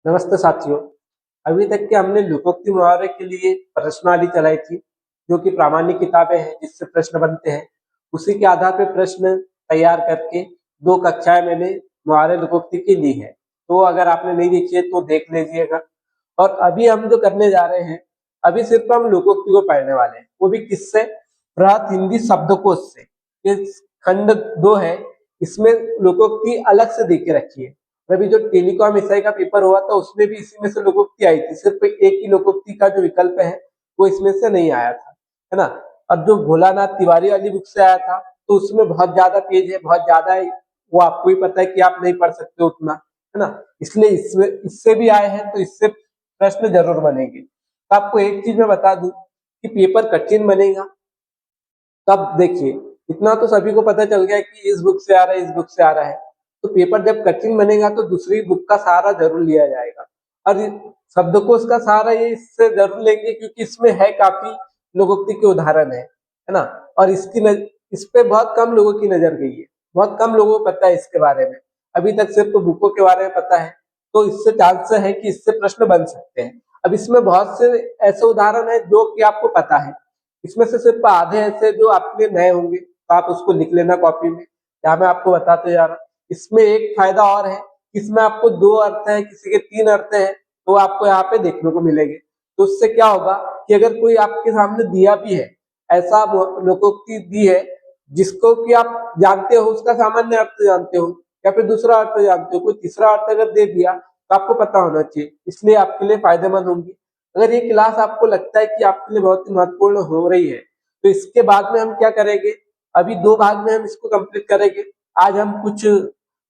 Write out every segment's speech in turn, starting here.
नमस्ते साथियों। अभी तक के हमने लोकोक्ति मुहावरे के लिए प्रश्नावली चलाई थी, जो कि प्रामाणिक किताबें हैं जिससे प्रश्न बनते हैं। उसी के आधार पे प्रश्न तैयार करके 2 कक्षाएं मैंने मुहावरे लोकोक्ति की ली है। तो अगर आपने नहीं देखी है तो देख लीजिएगा। और अभी हम जो करने जा रहे हैं, अभी सिर्फ हम लोकोक्ति को पढ़ने वाले हैं, वो भी किससे? बृहत हिंदी शब्दकोश से। ये खंड 2 है, इसमें लोकोक्ति अलग से दे के रखी है। अभी जो टेलीकॉम एसआई का पेपर हुआ था उसमें भी इसी में से लोकोक्ति आई थी, सिर्फ एक ही लोकोक्ति का जो विकल्प है वो इसमें से नहीं आया था, है ना। अब जो भोलानाथ तिवारी वाली बुक से आया था तो उसमें बहुत ज्यादा पेज है, बहुत ज्यादा है, वो आपको ही पता है कि आप नहीं पढ़ सकते उतना, है ना। इसलिए इसमें इससे भी आए हैं तो इससे प्रश्न जरूर बनेंगे। तो आपको एक चीज मैं बता दूं कि पेपर कठिन बनेगा। तब देखिए, इतना तो सभी को पता चल गया कि इस बुक से आ रहा है, इस बुक से आ रहा है। तो पेपर जब कठिन बनेगा तो दूसरी बुक का सहारा जरूर लिया जाएगा। और शब्दकोश का सहारा ये इससे जरूर लेंगे क्योंकि इसमें है काफी लोकोक्ति के उदाहरण है ना। और इस पे बहुत कम लोगों की नजर गई है, बहुत कम लोगों को पता है इसके बारे में। अभी तक सिर्फ तो बुकों के बारे में पता है, तो इससे चांस है कि इससे प्रश्न बन सकते हैं। अब इसमें बहुत से ऐसे उदाहरण है जो कि आपको पता है, इसमें से सिर्फ आधे ऐसे जो आपके नए होंगे तो आप उसको लिख लेना कॉपी में। यहाँ मैं आपको बताते जा रहा हूँ। इसमें एक फायदा और है, इसमें आपको 2 अर्थ है, किसी के 3 अर्थ है, तो आपको यहाँ पे देखने को मिलेंगे। तो उससे क्या होगा कि अगर कोई आपके सामने दिया भी है, ऐसा लोकोक्ति दी है जिसको कि आप जानते हो, उसका सामान्य अर्थ जानते हो या फिर दूसरा अर्थ जानते हो, कोई तीसरा अर्थ अगर दे दिया तो आपको पता होना चाहिए, इसलिए आपके लिए फायदेमंद होंगी। अगर ये क्लास आपको लगता है कि आपके लिए बहुत ही महत्वपूर्ण हो रही है तो इसके बाद में हम क्या करेंगे, अभी 2 भाग में हम इसको कंप्लीट करेंगे। आज हम कुछ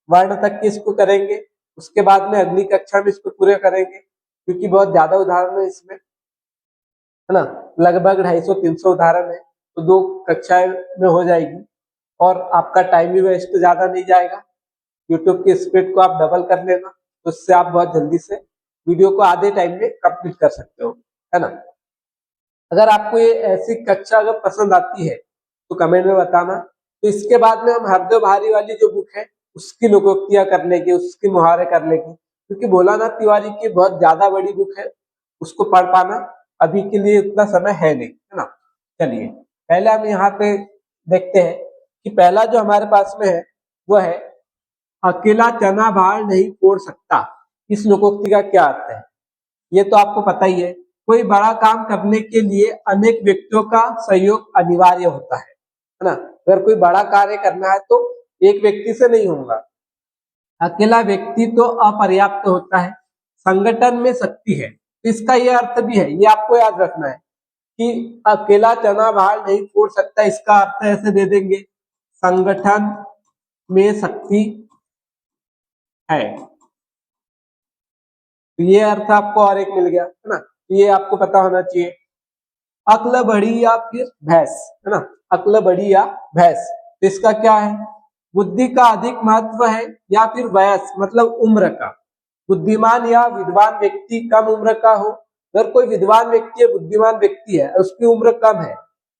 वर्ण तक के इसको करेंगे, उसके बाद में अगली कक्षा में इसको पूरे करेंगे क्योंकि बहुत ज्यादा उदाहरण है इसमें, है ना। लगभग 250-300 उदाहरण है, तो 2 कक्षाएं में हो जाएगी और आपका टाइम भी वेस्ट ज्यादा नहीं जाएगा। यूट्यूब की स्पीड को आप डबल कर लेना, तो इससे आप बहुत जल्दी से वीडियो को आधे टाइम में कंप्लीट कर सकते हो, है ना। अगर आपको ये ऐसी कक्षा अगर पसंद आती है तो कमेंट में बताना। तो इसके बाद में हम हरदेव भारी वाली जो बुक है उसकी लोकोक्तियां कर लेंगे, उसकी मुहावरे कर लेंगे, क्योंकि भोलानाथ तिवारी की बहुत ज्यादा बड़ी बुक है, उसको पढ़ पाना अभी के लिए उतना समय है नहीं, है ना। चलिए पहले हम यहाँ पे देखते हैं कि पहला जो हमारे पास में है वो है, अकेला चना भार नहीं फोड़ सकता। इस लोकोक्ति का क्या अर्थ है ये तो आपको पता ही है। कोई बड़ा काम करने के लिए अनेक व्यक्तियों का सहयोग अनिवार्य होता है ना। अगर कोई बड़ा कार्य करना है तो एक व्यक्ति से नहीं होगा, अकेला व्यक्ति तो अपर्याप्त होता है, संगठन में शक्ति है। तो इसका यह अर्थ भी है, ये आपको याद रखना है कि अकेला चना भार नहीं फोड़ सकता, इसका अर्थ ऐसे दे देंगे, संगठन में शक्ति है। तो ये अर्थ आपको और एक मिल गया, है ना। ये आपको पता होना चाहिए। अक्ल बड़ी या फिर भैंस, है ना, अक्ल बड़ी या भैंस, तो इसका क्या है, बुद्धि का अधिक महत्व है या फिर वयस मतलब उम्र का। बुद्धिमान या विद्वान व्यक्ति कम उम्र का हो, अगर कोई विद्वान व्यक्ति है, बुद्धिमान व्यक्ति है, उसकी उम्र कम है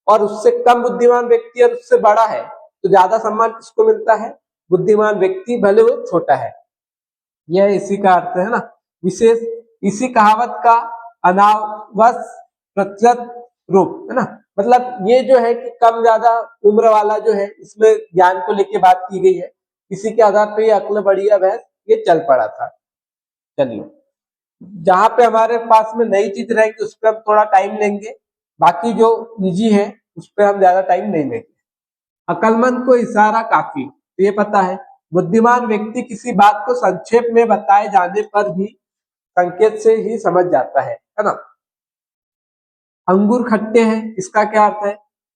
और उससे कम बुद्धिमान व्यक्ति है, उससे बड़ा है, तो ज्यादा सम्मान किसको मिलता है? बुद्धिमान व्यक्ति, भले वो छोटा है। यह इसी का अर्थ है ना। विशेष इसी कहावत का अनावश प्रचलित रूप, है ना। मतलब ये जो है कि कम ज्यादा उम्र वाला जो है, इसमें ज्ञान को लेके बात की गई है, इसी के आधार पे ये अक्ल बढ़िया भैंस ये चल पड़ा था। चलिए, जहां पे हमारे पास में नई चीज रहेगी उस पर हम थोड़ा टाइम लेंगे, बाकी जो निजी है उस पर हम ज्यादा टाइम नहीं लेंगे। अकलमंद को इशारा काफी, तो ये पता है। बुद्धिमान व्यक्ति किसी बात को संक्षेप में बताए जाने पर भी संकेत से ही समझ जाता है ना। अंगूर खट्टे हैं, इसका क्या अर्थ है,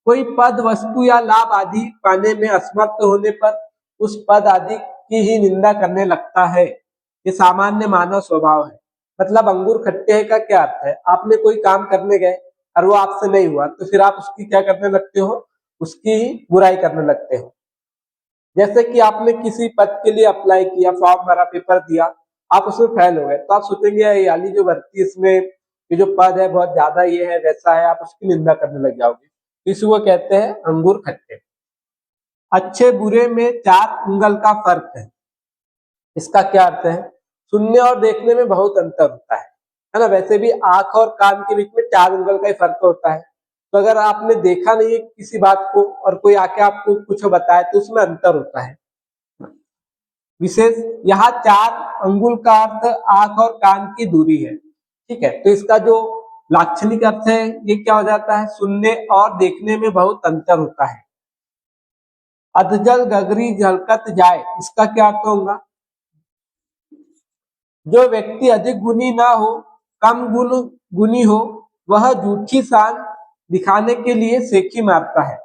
कोई पद वस्तु या लाभ आदि पाने में असमर्थ होने पर उस पद आदि की ही निंदा करने लगता है, ये सामान्य मानव स्वभाव है। मतलब अंगूर खट्टे हैं का क्या अर्थ है, आपने कोई काम करने गए और वो आपसे नहीं हुआ तो फिर आप उसकी क्या करने लगते हो, उसकी ही बुराई करने लगते हो। जैसे कि आपने किसी पद के लिए अप्लाई किया, फॉर्म भरा, पेपर दिया, आप उसमें फेल हो गए, तो आप सोचेंगे याली जो भर्ती इसमें ये जो पद है बहुत ज्यादा ये है वैसा है, आप उसकी निंदा करने लग जाओगे। इसको कहते हैं अंगूर खट्टे। अच्छे बुरे में 4 उंगल का फर्क है, इसका क्या अर्थ है, सुनने और देखने में बहुत अंतर होता है ना। वैसे भी आंख और कान के बीच में 4 उंगल का ही फर्क होता है। तो अगर आपने देखा नहीं है किसी बात को और कोई आके आपको कुछ बताए तो उसमें अंतर होता है। विशेष यहाँ 4 अंगुल का अर्थ आंख और कान की दूरी है। ठीक है, तो इसका जो लाक्षणिक अर्थ है ये क्या हो जाता है, सुनने और देखने में बहुत अंतर होता है। अधजल गगरी झलकत जाए, इसका क्या अर्थ होगा, जो व्यक्ति अधिक गुणी ना हो, कम गुणी हो, वह झूठी शान दिखाने के लिए सेखी मारता है।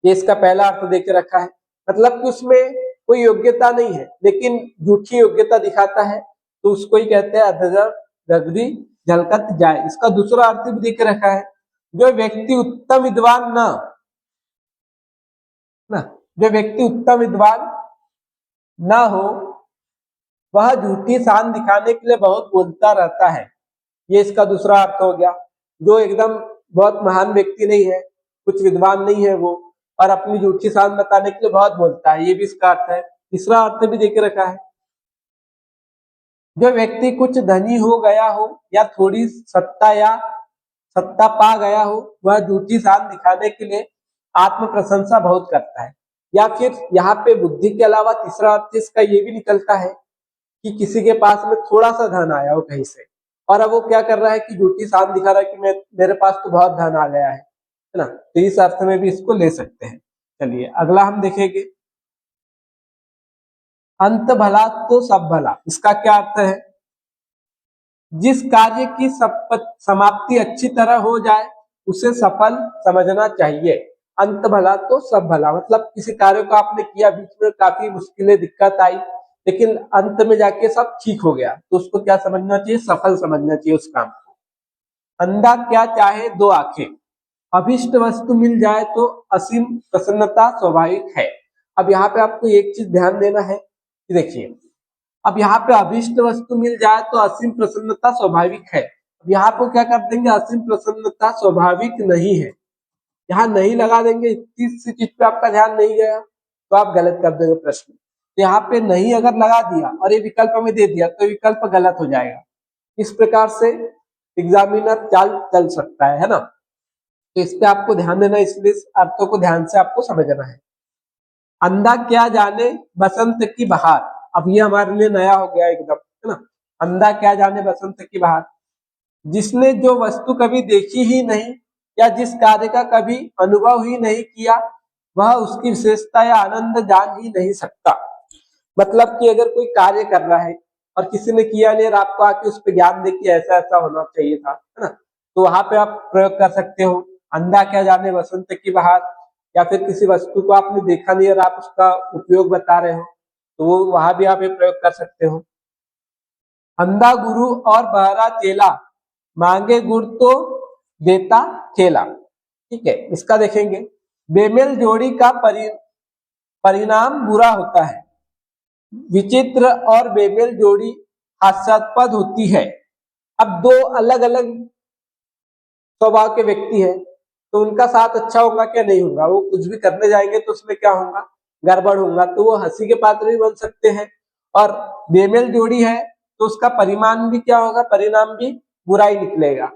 ये इसका पहला अर्थ देके रखा है, मतलब कि उसमें कोई योग्यता नहीं है लेकिन झूठी योग्यता दिखाता है, तो उसको ही कहते हैं अधजल गगरी झलकत जाए। इसका दूसरा अर्थ भी देके रखा है, जो व्यक्ति उत्तम विद्वान ना, जो व्यक्ति उत्तम विद्वान ना हो, वह झूठी शान दिखाने के लिए बहुत बोलता रहता है। ये इसका दूसरा अर्थ हो गया। जो एकदम बहुत महान व्यक्ति नहीं है, कुछ विद्वान नहीं है वो, और अपनी झूठी शान बताने के लिए बहुत बोलता है, ये भी इसका अर्थ है। तीसरा अर्थ भी देके रखा है, जो व्यक्ति कुछ धनी हो गया हो या थोड़ी सत्ता या सत्ता पा गया हो, वह झूठी शान दिखाने के लिए आत्म प्रशंसा बहुत करता है। या फिर यहाँ पे बुद्धि के अलावा तीसरा अर्थ इसका ये भी निकलता है कि किसी के पास में थोड़ा सा धन आया हो कहीं से, और अब वो क्या कर रहा है कि झूठी शान दिखा रहा है कि मेरे पास तो बहुत धन आ गया है ना। तो इस अर्थ में भी इसको ले सकते हैं। चलिए अगला हम देखेंगे, अंत भला तो सब भला, इसका क्या अर्थ है, जिस कार्य की समाप्ति अच्छी तरह हो जाए उसे सफल समझना चाहिए। अंत भला तो सब भला, मतलब किसी कार्य को आपने किया, बीच में काफी मुश्किलें दिक्कत आई, लेकिन अंत में जाके सब ठीक हो गया, तो उसको क्या समझना चाहिए, सफल समझना चाहिए उस काम को। अंधा क्या चाहे दो आंखें, अभिष्ट वस्तु मिल जाए तो असीम प्रसन्नता स्वाभाविक है। अब यहाँ पे आपको एक चीज ध्यान देना है कि देखिए, अब यहाँ पे अभिष्ट वस्तु मिल जाए तो असीम प्रसन्नता स्वाभाविक है। अब यहाँ पे क्या कर देंगे, असीम प्रसन्नता स्वाभाविक नहीं है, यहाँ नहीं लगा देंगे। इस चीज पे आपका ध्यान नहीं गया तो आप गलत कर देंगे प्रश्न। तो यहाँ पे नहीं अगर लगा दिया और ये विकल्प में दे दिया तो विकल्प गलत हो जाएगा। इस प्रकार से एग्जामिनर चाल चल सकता है ना। तो इस पे आपको ध्यान देना, इसलिए अर्थों को ध्यान से आपको समझना है। अंधा क्या जाने बसंत की बहार, अब ये हमारे लिए नया हो गया एकदम, है ना। अंधा क्या जाने बसंत की बहार, जिसने जो वस्तु कभी देखी ही नहीं या जिस कार्य का कभी अनुभव ही नहीं किया, वह उसकी विशेषता या आनंद जान ही नहीं सकता। मतलब कि अगर कोई कार्य कर रहा है और किसी ने किया नहीं और आपको आके उस पर ज्ञान दे कि ऐसा ऐसा होना चाहिए था, है ना, तो वहां पे आप प्रयोग कर सकते हो, अंधा क्या जाने बसंत की बहार। या फिर किसी वस्तु को आपने देखा नहीं और आप उसका उपयोग बता रहे हो, तो वो वहां भी आप ये प्रयोग कर सकते हो। अंधा गुरु और बहरा चेला, मांगे गुड़ तो देता ठेला। ठीक है, इसका देखेंगे, बेमेल जोड़ी का परिणाम बुरा होता है, विचित्र और बेमेल जोड़ी हास्यास्पद होती है। अब दो अलग अलग स्वभाव के व्यक्ति हैं, तो उनका साथ अच्छा होगा क्या, नहीं होगा, वो कुछ भी करने जाएंगे तो उसमें क्या होगा, गड़बड़ होगा, तो वो हंसी के पात्र भी बन सकते हैं। और बेमेल जोड़ी है तो उसका परिणाम भी क्या होगा, परिणाम भी बुरा ही निकलेगा।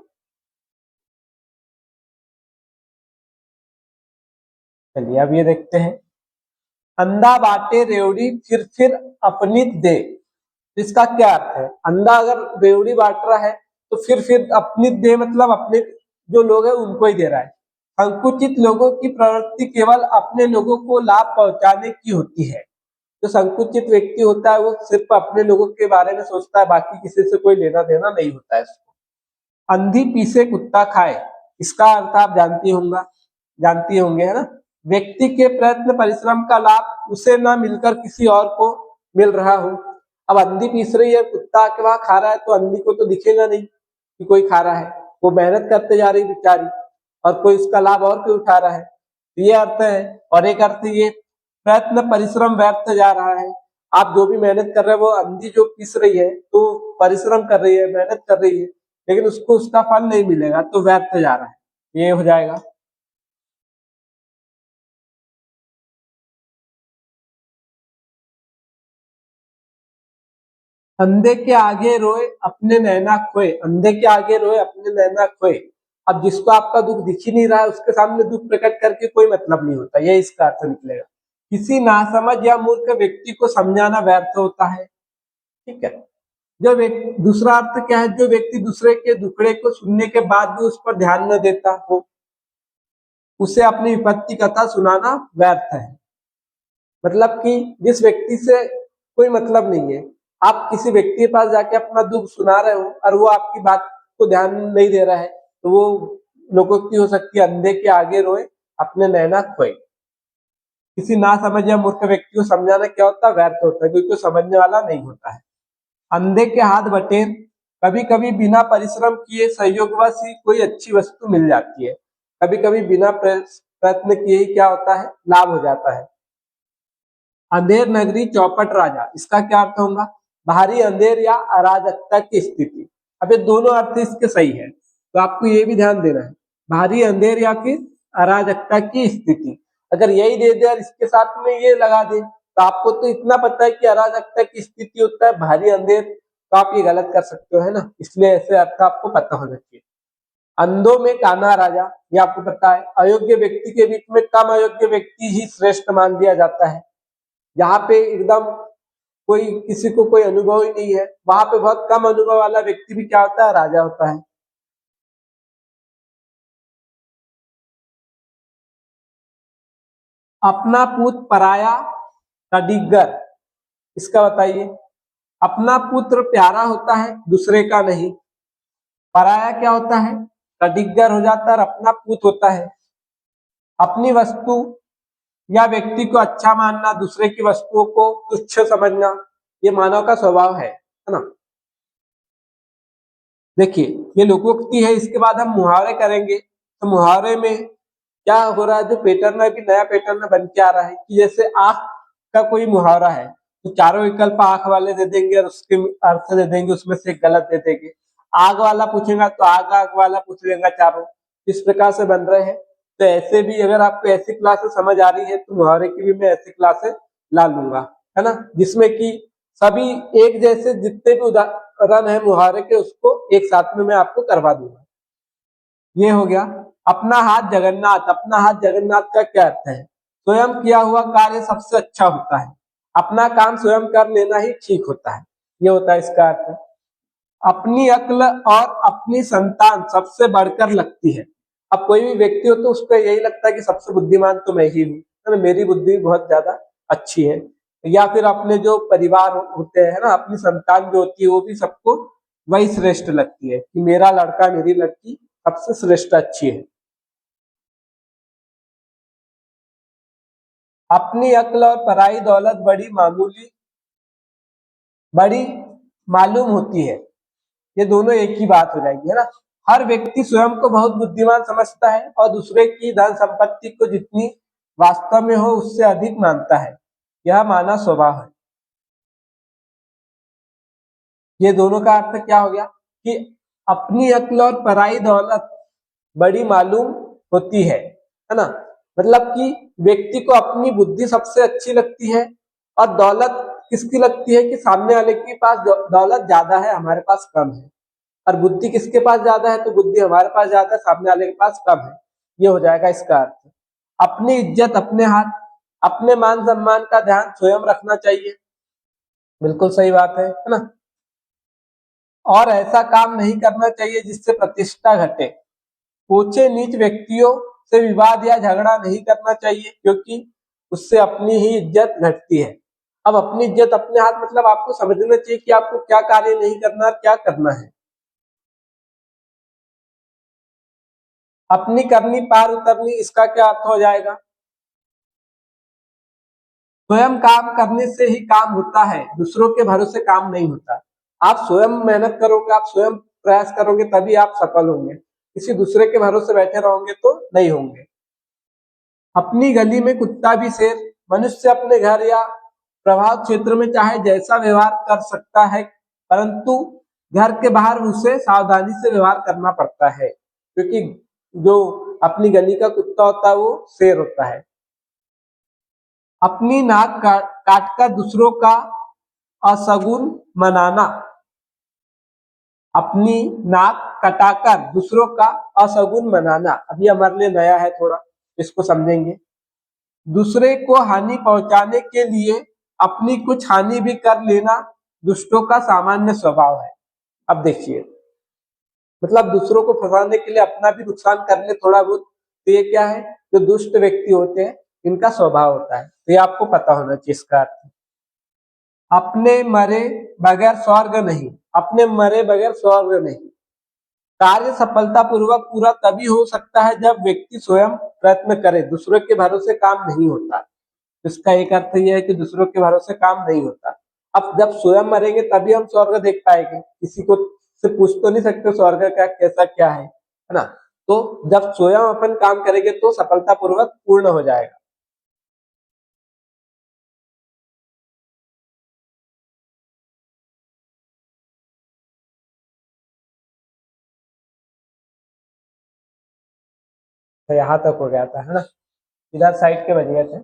चलिए अब ये देखते हैं, अंधा बाटे रेवड़ी फिर अपनी दे, इसका क्या अर्थ है, अंधा अगर रेवड़ी बांट रहा है तो फिर अपनी दे, मतलब अपने जो लोग हैं उनको ही दे रहा है। संकुचित लोगों की प्रवृत्ति केवल अपने लोगों को लाभ पहुंचाने की होती है। जो संकुचित व्यक्ति होता है वो सिर्फ अपने लोगों के बारे में सोचता है, बाकी किसी से कोई लेना देना नहीं होता है उसको। अंधी पीसे कुत्ता खाए, इसका अर्थ आप जानती होंगे, है ना। व्यक्ति के प्रयत्न परिश्रम का लाभ उसे ना मिलकर किसी और को मिल रहा हो। अब अंधी पीस रही है, कुत्ता के वहां खा रहा है, तो अंधी को तो दिखेगा नहीं कि कोई खा रहा है, वो मेहनत करते जा रही बेचारी, और कोई इसका लाभ और कोई उठा रहा है, ये अर्थ है। और एक अर्थ ये, प्रयत्न परिश्रम व्यर्थ जा रहा है। आप जो भी मेहनत कर रहे हैं, वो अंधी जो पीस रही है तो परिश्रम कर रही है, मेहनत कर रही है, लेकिन उसको उसका फल नहीं मिलेगा, तो व्यर्थ जा रहा है, ये हो जाएगा। अंधे के आगे रोए अपने नैना खोए, अंधे के आगे रोए अपने नैना खोए। अब जिसको आपका दुख दिख ही नहीं रहा है उसके सामने दुख प्रकट करके कोई मतलब नहीं होता, ये इसका अर्थ निकलेगा। किसी नासमझ या मूर्ख व्यक्ति को समझाना व्यर्थ होता है। ठीक है। जो व्यक्ति, दूसरा अर्थ क्या है, जो व्यक्ति दूसरे के दुखड़े को सुनने के बाद भी उस पर ध्यान न देता हो उसे अपनी विपत्ति कथा सुनाना व्यर्थ है। मतलब कि जिस व्यक्ति से कोई मतलब नहीं है, आप किसी व्यक्ति के पास जाके अपना दुख सुना रहे हो और वो आपकी बात को ध्यान नहीं दे रहा है, तो वो लोकोक्ति हो सकती है, अंधे के आगे रोए अपने नैना खोए। किसी ना समझ या मूर्ख व्यक्ति को समझाना क्या होता है, व्यर्थ होता है, क्योंकि वो समझने वाला नहीं होता है। अंधे के हाथ बटेर, कभी कभी बिना परिश्रम किए संयोगवश ही कोई अच्छी वस्तु मिल जाती है, कभी कभी बिना प्रयत्न किए ही क्या होता है, लाभ हो जाता है। अंधेर नगरी चौपट राजा, इसका क्या अर्थ होगा, भारी अंधेर या अराजकता की स्थिति। अब ये दोनों अर्थ इसके सही है, तो आपको ये भी ध्यान देना है, भारी अंधेर या फिर अराजकता की स्थिति। अगर यही दे दे और इसके साथ में ये लगा दे तो आपको तो इतना पता है कि अराजकता की स्थिति होता है भारी अंधेर, तो आप ये गलत कर सकते हो, है ना, इसलिए ऐसे अर्थ आपको पता होना चाहिए। अंधों में काना राजा, ये आपको पता है, अयोग्य व्यक्ति के बीच में कम अयोग्य व्यक्ति ही श्रेष्ठ मान दिया जाता है। जहाँ पे एकदम कोई किसी को कोई अनुभव ही नहीं है, वहां पे बहुत कम अनुभव वाला व्यक्ति भी क्या होता है, राजा होता है। अपना पूत पराया का डिग्गर, इसका बताइए। अपना पुत्र प्यारा होता है, दूसरे का नहीं। पराया क्या होता है, कडिग्गर हो जाता है और अपना पूत होता है। अपनी वस्तु या व्यक्ति को अच्छा मानना, दूसरे की वस्तुओं को तुच्छ समझना, ये मानव का स्वभाव है ना। देखिए ये लोकोक्ति है, इसके बाद हम मुहावरे करेंगे। तो मुहावरे में क्या हो रहा है, जो पैटर्न है, अभी नया पैटर्न बन के आ रहा है कि जैसे आंख का कोई मुहावरा है तो चारों विकल्प आंख वाले दे देंगे और उसके अर्थ दे देंगे, उसमें से गलत दे देंगे। आग वाला पूछेगा तो आग आग वाला पूछ लेगा चारों, इस प्रकार से बन रहे हैं। तो ऐसे भी अगर आपको ऐसी क्लासेस समझ आ रही है तो मुहावरे की भी मैं ऐसी क्लासेस ला लूंगा, है ना, जिसमें कि सभी एक जैसे जितने भी उदाहरण है मुहावरे के उसको एक साथ में मैं आपको करवा दूंगा। ये हो गया। अपना हाथ जगन्नाथ, अपना हाथ जगन्नाथ का क्या अर्थ है, स्वयं किया हुआ कार्य सबसे अच्छा होता है, अपना काम स्वयं कर लेना ही ठीक होता है, ये होता है इसका अर्थ। अपनी अक्ल और अपनी संतान सबसे बढ़कर लगती है। अब कोई भी व्यक्ति हो तो उसको यही लगता है कि सबसे बुद्धिमान तो मैं ही हूँ, है ना, मेरी बुद्धि बहुत ज्यादा अच्छी है। या फिर अपने जो परिवार होते हैं ना, अपनी संतान जो होती है वो भी सबको वही श्रेष्ठ लगती है कि मेरा लड़का मेरी लड़की सबसे श्रेष्ठ अच्छी है। अपनी अक्ल और पराई दौलत बड़ी मालूम होती है, ये दोनों एक ही बात हो जाएगी, है ना। हर व्यक्ति स्वयं को बहुत बुद्धिमान समझता है और दूसरे की धन संपत्ति को जितनी वास्तव में हो उससे अधिक मानता है, यह मानव स्वभाव है। ये दोनों का अर्थ क्या हो गया कि अपनी अक्ल और पराई दौलत बड़ी मालूम होती है ना, मतलब कि व्यक्ति को अपनी बुद्धि सबसे अच्छी लगती है और दौलत किसकी लगती है कि सामने वाले के पास दौलत ज्यादा है, हमारे पास कम है। और बुद्धि किसके पास ज्यादा है, तो बुद्धि हमारे पास ज्यादा है, सामने वाले के पास कम है, ये हो जाएगा इसका अर्थ। अपनी इज्जत अपने हाथ, अपने मान सम्मान का ध्यान स्वयं रखना चाहिए, बिल्कुल सही बात है ना। और ऐसा काम नहीं करना चाहिए जिससे प्रतिष्ठा घटे। ऊंचे नीच व्यक्तियों से विवाद या झगड़ा नहीं करना चाहिए क्योंकि उससे अपनी ही इज्जत घटती है। अब अपनी इज्जत अपने हाथ मतलब आपको समझना चाहिए कि आपको क्या कार्य नहीं करना और क्या करना है। अपनी करनी पार उतरनी, इसका क्या अर्थ हो जाएगा, स्वयं काम करने से ही काम होता है, दूसरों के भरोसे काम नहीं होता। आप स्वयं मेहनत करोगे, आप स्वयं प्रयास करोगे तभी आप सफल होंगे, किसी दूसरे के भरोसे बैठे रहोगे तो नहीं होंगे। अपनी गली में कुत्ता भी शेर, मनुष्य अपने घर या प्रभाव क्षेत्र में चाहे जैसा व्यवहार कर सकता है, परंतु घर के बाहर उसे सावधानी से व्यवहार करना पड़ता है, क्योंकि जो अपनी गली का कुत्ता होता है वो शेर होता है। अपनी नाक काट कर दूसरों का असगुन मनाना, अपनी नाक कटाकर दूसरों का अशगुन मनाना। अभी हमारे लिए नया है थोड़ा, इसको समझेंगे। दूसरे को हानि पहुंचाने के लिए अपनी कुछ हानि भी कर लेना दुष्टों का सामान्य स्वभाव है। अब देखिए, मतलब दूसरों को फंसाने के लिए अपना भी नुकसान कर ले थोड़ा बहुत, तो ये क्या है, जो दुष्ट व्यक्ति होते हैं इनका स्वभाव होता है। तो ये आपको पता होना चाहिए इसका अर्थ। अपने मरे बगैर स्वर्ग नहीं, अपने मरे बगैर स्वर्ग नहीं। कार्य सफलता पूर्वक पूरा तभी हो सकता है जब व्यक्ति स्वयं प्रयत्न करे, दूसरों के भरोसे काम नहीं होता। इसका एक अर्थ यह है कि दूसरों के भरोसे काम नहीं होता। अब जब स्वयं मरेंगे तभी हम स्वर्ग देख पाएंगे, किसी को से पूछ तो नहीं सकते स्वर्ग का कैसा क्या है ना। तो जब स्वयं अपन काम करेंगे तो सफलता पूर्वक पूर्ण हो जाएगा। तो यहाँ तक हो गया था, है ना। इधर साइड के बज गए थे।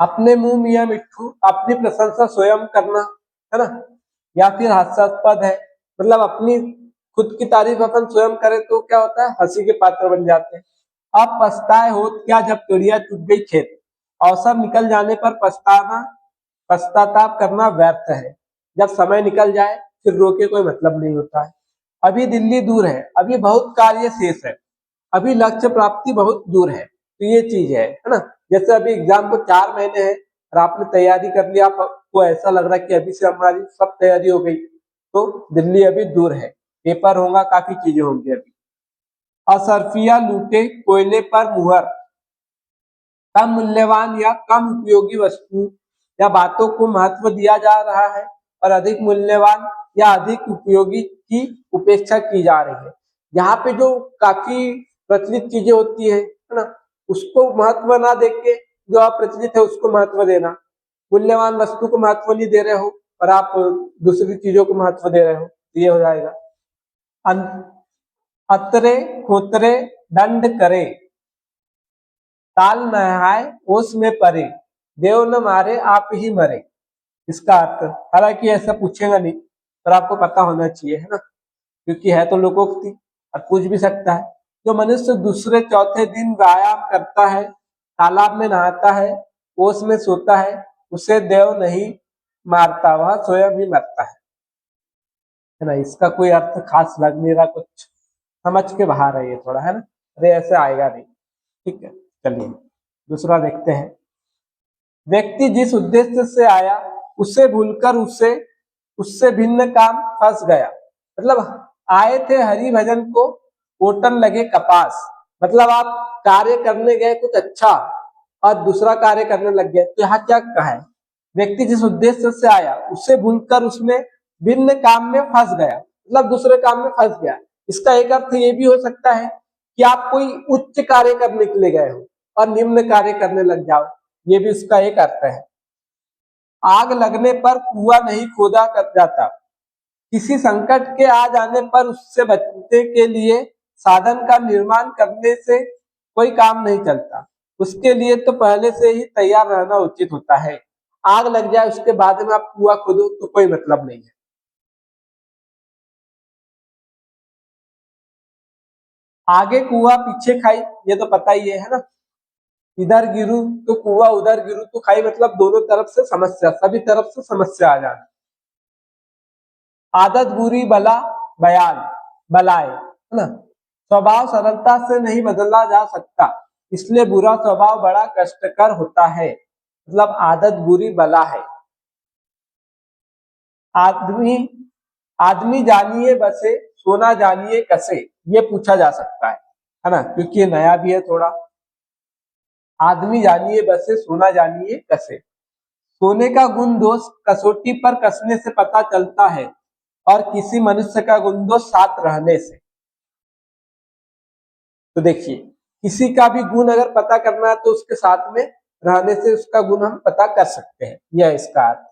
अपने मुंह मियाँ मिट्ठू, अपनी प्रशंसा स्वयं करना, है ना, या फिर हास्यास्पद है। मतलब अपनी खुद की तारीफ अपन स्वयं करें तो क्या होता है, हंसी के पात्र बन जाते हैं। अब पछताए होत क्या जब चिड़िया चुग गई खेत, अवसर निकल जाने पर पछताना, पश्चाताप करना व्यर्थ है। जब समय निकल जाए फिर रो के कोई मतलब नहीं होता है। अभी दिल्ली दूर है, अभी बहुत कार्य शेष है, अभी लक्ष्य प्राप्ति बहुत दूर है। तो ये चीज है ना। जैसे अभी एग्जाम को 4 महीने हैं और आपने तैयारी कर लिया, आपको ऐसा लग रहा है कि अभी से हमारी सब तैयारी हो गई, तो दिल्ली अभी दूर है, पेपर होगा, काफी चीजें होंगी अभी। असरफिया लूटे कोयले पर मुहर, कम मूल्यवान या कम उपयोगी वस्तु या बातों को महत्व दिया जा रहा है और अधिक मूल्यवान या अधिक उपयोगी की उपेक्षा की जा रही है। यहाँ पे जो काफी प्रचलित चीजें होती है ना, उसको महत्व ना देके जो अप्रचलित है उसको महत्व देना। मूल्यवान वस्तु को महत्व नहीं दे रहे हो और आप दूसरी चीजों को महत्व दे रहे हो, तो ये हो जाएगा। अतरे खोतरे दंड करे, ताल नहाए ओस में परे, देव न मारे आप ही मरे। इसका अर्थ, हालांकि ऐसा पूछेगा नहीं पर आपको पता होना चाहिए, है ना, क्योंकि है तो लोकोक्ति और पूछ भी सकता है। जो मनुष्य दूसरे चौथे दिन व्यायाम करता है, तालाब में नहाता है, ओस में सोता है, उसे देव नहीं मारता, वह स्वयं ही मरता है ना। इसका कोई अर्थ खास लग नहीं रहा, कुछ समझ के बाहर है ये थोड़ा, है ना। अरे ऐसे आएगा नहीं, ठीक है। चलिए दूसरा देखते हैं। व्यक्ति जिस उद्देश्य से आया उसे भूलकर उसे उससे भिन्न काम फंस गया। मतलब आए थे हरि भजन को, ओटन लगे कपास। मतलब आप कार्य करने गए कुछ अच्छा और दूसरा कार्य करने लग गए, तो यहाँ क्या कहा है, व्यक्ति जिस उद्देश्य से आया उसे भूलकर उसने भिन्न काम में फंस गया, मतलब दूसरे काम में फंस गया। इसका एक अर्थ ये भी हो सकता है कि आप कोई उच्च कार्य करने के लिए गए हो और निम्न कार्य करने लग जाओ, ये भी उसका एक अर्थ है। आग लगने पर कुआं नहीं खोदा कर जाता, किसी संकट के आ जाने पर उससे बचने के लिए साधन का निर्माण करने से कोई काम नहीं चलता, उसके लिए तो पहले से ही तैयार रहना उचित होता है। आग लग जाए उसके बाद में आप कुआं खोदो तो कोई मतलब नहीं है। आगे कुआं पीछे खाई, ये तो पता ही है ना। इधर गिरू तो कुआं, उधर गिरू तो खाई, मतलब दोनों तरफ से समस्या, सभी तरफ से समस्या आ जाना। आदत बुरी बला बयान बलाए, है ना। स्वभाव सरलता से नहीं बदला जा सकता, इसलिए बुरा स्वभाव बड़ा कष्टकर होता है। मतलब आदत बुरी बला है। आदमी आदमी जानिए बसे, सोना जानिए कसे, ये पूछा जा सकता है ना, क्योंकि ये नया भी है थोड़ा। आदमी जानिए बसे, सोना जानिए कसे। सोने का गुण दोष कसौटी पर कसने से पता चलता है और किसी मनुष्य का गुण दोष साथ रहने से। तो देखिए, किसी का भी गुण अगर पता करना है तो उसके साथ में रहने से उसका गुण हम पता कर सकते हैं, यह इसका अर्थ।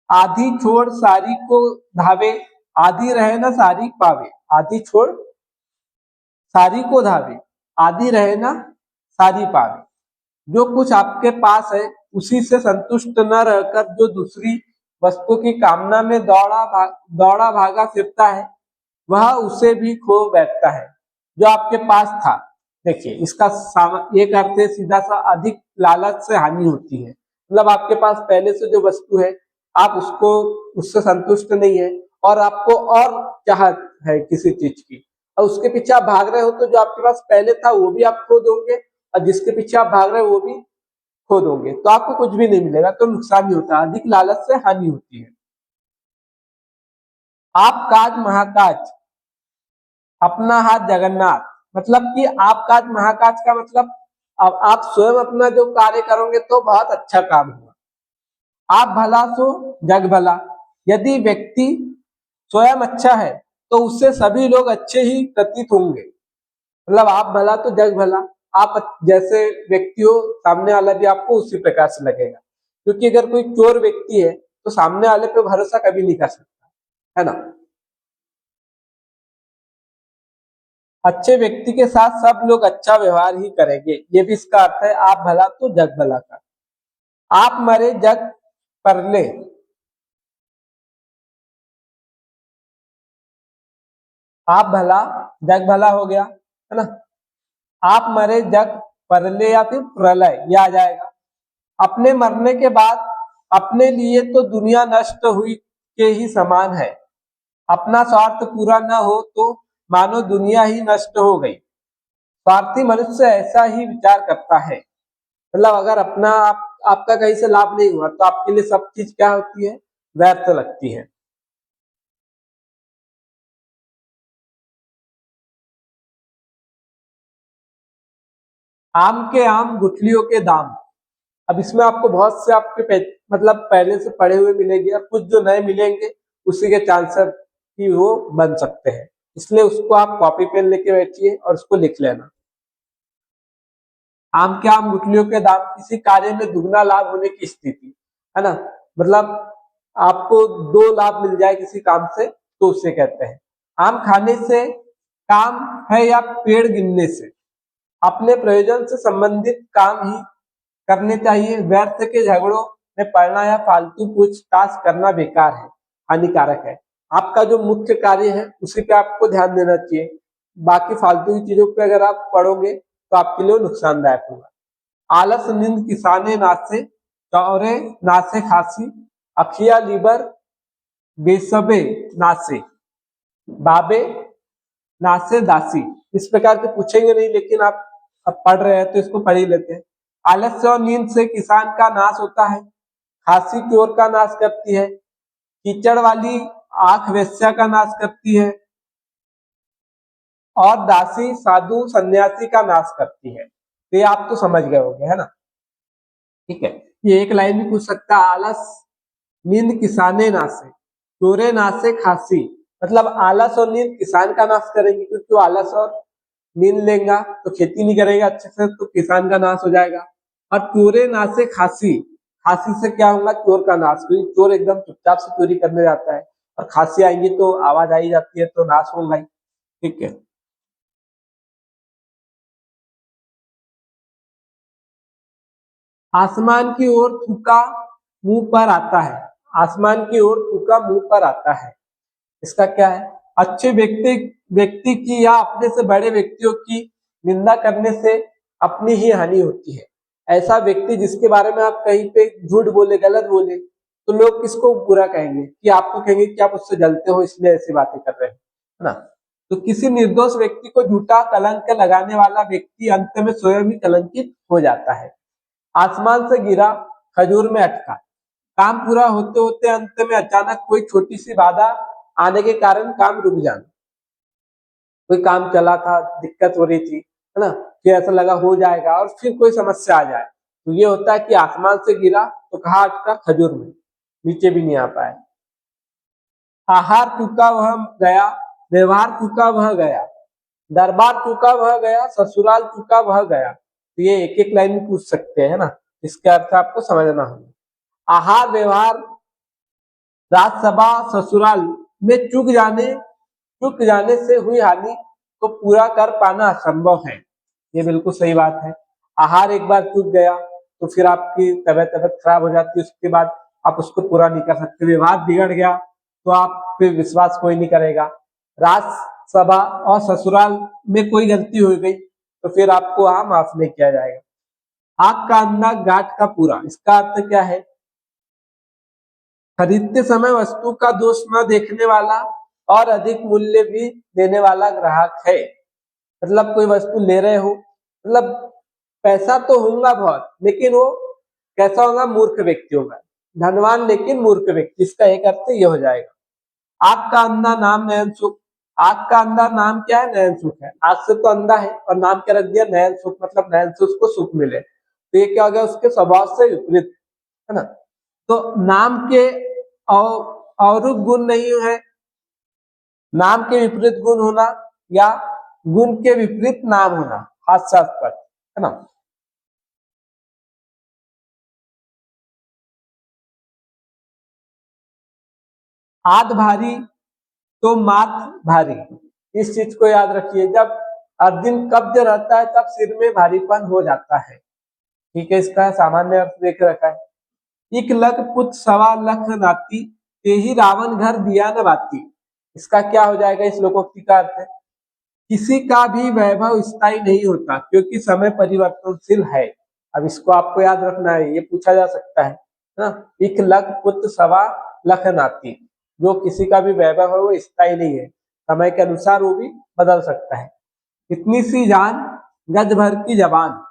आधी छोड़ सारी को धावे, आधी रहे ना सारी पावे। आधी छोड़ सारी को धावे, आधी रहे ना सारी पावे। जो कुछ आपके पास है उसी से संतुष्ट न रहकर जो दूसरी वस्तु की कामना में दौड़ा भागा फिरता है, वह उसे भी खो बैठता है जो आपके पास था। देखिए इसका एक अर्थ है सीधा सा, अधिक लालच से हानि होती है। मतलब आपके पास पहले से जो वस्तु है, आप उससे संतुष्ट नहीं है और आपको और चाहत है किसी चीज की, और उसके पीछे आप भाग रहे हो, तो जो आपके पास पहले था वो भी आप खो दोगे, और जिसके पीछे आप भाग रहे हो वो भी खो दोगे, तो आपको कुछ भी नहीं मिलेगा, तो नुकसान ही होता है। अधिक लालच से हानि होती है। आप काज महाकाज अपना हाथ जगन्नाथ, मतलब कि आप काज महाकाज का मतलब अब आप स्वयं अपना जो कार्य करोगे तो बहुत अच्छा काम होगा। आप भला सो जग भला, यदि व्यक्ति स्वयं अच्छा है तो उससे सभी लोग अच्छे ही प्रतीत होंगे। मतलब आप भला तो जग भला, आप जैसे व्यक्ति हो सामने वाला भी आपको उसी प्रकार से लगेगा। क्योंकि अगर कोई चोर व्यक्ति है तो सामने वाले पे भरोसा कभी नहीं कर सकता, है ना। अच्छे व्यक्ति के साथ सब लोग अच्छा व्यवहार ही करेंगे, ये भी इसका अर्थ है आप भला तो जग भला का। आप मरे जग परले, आप भला जग भला हो गया, है ना। आप मरे जग परले या फिर प्रलय, ये आ जाएगा। अपने मरने के बाद अपने लिए तो दुनिया नष्ट हुई के ही समान है। अपना स्वार्थ पूरा न हो तो मानो दुनिया ही नष्ट हो गई। स्वार्थी मनुष्य ऐसा ही विचार करता है। मतलब अगर आपका कहीं से लाभ नहीं हुआ तो आपके लिए सब चीज क्या होती है, व्यर्थ लगती है। आम के आम गुठलियों के दाम। अब इसमें आपको बहुत से मतलब पहले से पढ़े हुए मिलेंगे, और कुछ जो नए मिलेंगे उसी के चांसर ही वो बन सकते हैं। इसलिए उसको आप कॉपी पेन लेके बैठिए और उसको लिख लेना। आम के आम गुठलियों के दाम, किसी कार्य में दुगना लाभ होने की स्थिति, है ना। मतलब आपको दो लाभ मिल जाए किसी काम से तो उसे कहते हैं। आम खाने से काम है या पेड़ गिनने से। अपने प्रयोजन से संबंधित काम ही करने चाहिए। व्यर्थ के झगड़ों में पड़ना या फालतू पूछताछ करना बेकार है, हानिकारक है। आपका जो मुख्य कार्य है उसी पे आपको ध्यान देना चाहिए। बाकी फालतू की चीजों पे अगर आप पढ़ोगे तो आपके लिए नुकसानदायक होगा। आलस नींद किसाने नासे, चौरे नासे खासी, अखिया लीबर बेसबे नासे, बाबे नासे दासी। इस प्रकार के पूछेंगे नहीं, लेकिन आप अब पढ़ रहे हैं तो इसको पढ़ ही लेते हैं। आलस्य और नींद से किसान का नाश होता है। खांसी चोर का नाश करती है। कीचड़ वाली आंख वेश्या का नाश करती है। और दासी साधु सन्यासी का नाश करती है। तो ये आप तो समझ गए होंगे, है ना। ठीक है, ये एक लाइन भी पूछ सकता है। आलस नींद किसाने नासे, चोरे नासे खांसी। मतलब आलस और नींद किसान का नाश करेंगे, क्योंकि वो आलस और नींद लेगा तो खेती नहीं करेगा अच्छे से, तो किसान का नाश हो जाएगा। और चोरे नासे खांसी, खांसी से क्या होगा, चोर का नाश, क्योंकि चोर एकदम चुपचाप से चोरी करने जाता है, और खांसी आएगी तो आवाज आई जाती है तो नाश होगा ही। ठीक है। आसमान की ओर थूका मुंह पर आता है। आसमान की ओर थूका मुंह पर आता है, इसका क्या है। अच्छे व्यक्ति की या अपने से बड़े व्यक्तियों की निंदा करने से अपनी ही हानि होती है। ऐसा व्यक्ति जिसके बारे में आप कहीं पे झूठ बोले, गलत बोले, तो लोग किसको बुरा कहेंगे, कि आपको कहेंगे कि आप उससे जलते हो इसलिए ऐसी बातें कर रहे हैं, है ना। तो किसी निर्दोष व्यक्ति को झूठा कलंक लगाने वाला व्यक्ति अंत में स्वयं ही कलंकित हो जाता है। आसमान से गिरा खजूर में अटका। काम पूरा होते होते अंत में अचानक कोई छोटी सी बाधा आने के कारण काम रुक जाना। कोई काम चला था, दिक्कत हो रही थी, है ना, फिर ऐसा लगा हो जाएगा और फिर कोई समस्या आ जाए, तो ये होता है कि आसमान से गिरा तो कहाँ अटका, खजूर में, नीचे भी नहीं आ पाया। आहार चूका वह गया, व्यवहार चूका वह गया, दरबार चूका वह गया, ससुराल चूका वह गया। तो ये एक एक लाइन में पूछ सकते हैं, है ना। इसके अर्थ आपको समझना होगा। आहार व्यवहार राजसभा ससुराल में चूक जाने से हुई हानि को पूरा कर पाना असंभव है। ये बिल्कुल सही बात है। आहार एक बार चूक गया, तो फिर आपकी तबीयत खराब हो जाती है, उसके बाद आप उसको पूरा नहीं कर सकते। विवाद बिगड़ गया तो आप पे विश्वास कोई नहीं करेगा। राजसभा और ससुराल में कोई गलती हो गई तो फिर आपको वहां माफ नहीं किया जाएगा। आग का अंधा गाठ का पूरा, इसका अर्थ क्या है? खरीदते समय वस्तु का दोष न देखने वाला और अधिक मूल्य भी देने वाला ग्राहक है। मतलब कोई वस्तु ले रहे हो, मतलब पैसा तो होगा बहुत, लेकिन वो कैसा होगा? मूर्ख व्यक्ति होगा। धनवान लेकिन मूर्ख व्यक्ति, इसका एक अर्थ ये हो जाएगा। आग का अंधा नाम नयन सुख। आग का अंधा नाम क्या है? नयन सुख है। आग से तो अंधा है और नाम क्या रख दिया? नयन सुख, मतलब नयन से उसको सुख मिले। तो ये क्या हो गया? उसके स्वभाव से विपरीत, है ना। तो नाम के और गुण नहीं है, नाम के विपरीत गुण होना या गुण के विपरीत नाम होना, हास्यास्पद, है ना। आध भारी तो माथ भारी, इस चीज को याद रखिए। जब अर्जुन कब्ज रहता है तब सिर में भारीपन हो जाता है। ठीक है, इसका सामान्य अर्थ देख रखा है। इक लख पुत सवा लख नाती, ते ही रावण घर दिया न बाती। इसका क्या हो जाएगा? इस लोकोक्ति का अर्थ है, किसी का भी वैभव स्थायी नहीं होता क्योंकि समय परिवर्तनशील है। अब इसको आपको याद रखना है, ये पूछा जा सकता है ना। इक लख पुत्र सवा लख नाती, जो किसी का भी वैभव है वो स्थायी नहीं है, समय के अनुसार वो भी बदल सकता है। इतनी सी जान गज भर की जबान,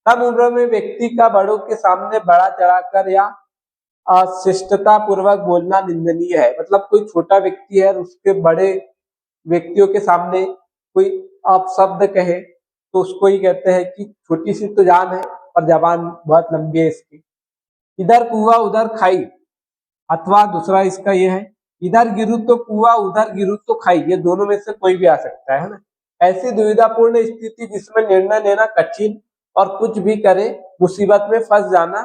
कम उम्र में व्यक्ति का बड़ों के सामने बड़ा चढ़ाकर या अशिष्टता पूर्वक बोलना निंदनीय है। मतलब कोई छोटा व्यक्ति है और उसके बड़े व्यक्तियों के सामने कोई अपशब्द कहे तो उसको ही कहते हैं कि छोटी सी तो जान है और जबान बहुत लंबी है इसकी। इधर कुआ उधर खाई, अथवा दूसरा इसका ये है, इधर गिरू तो कुआ उधर गिरू तो खाई, ये दोनों में से कोई भी आ सकता है ना। ऐसी दुविधापूर्ण स्थिति जिसमें निर्णय लेना कठिन और कुछ भी करे मुसीबत में फंस जाना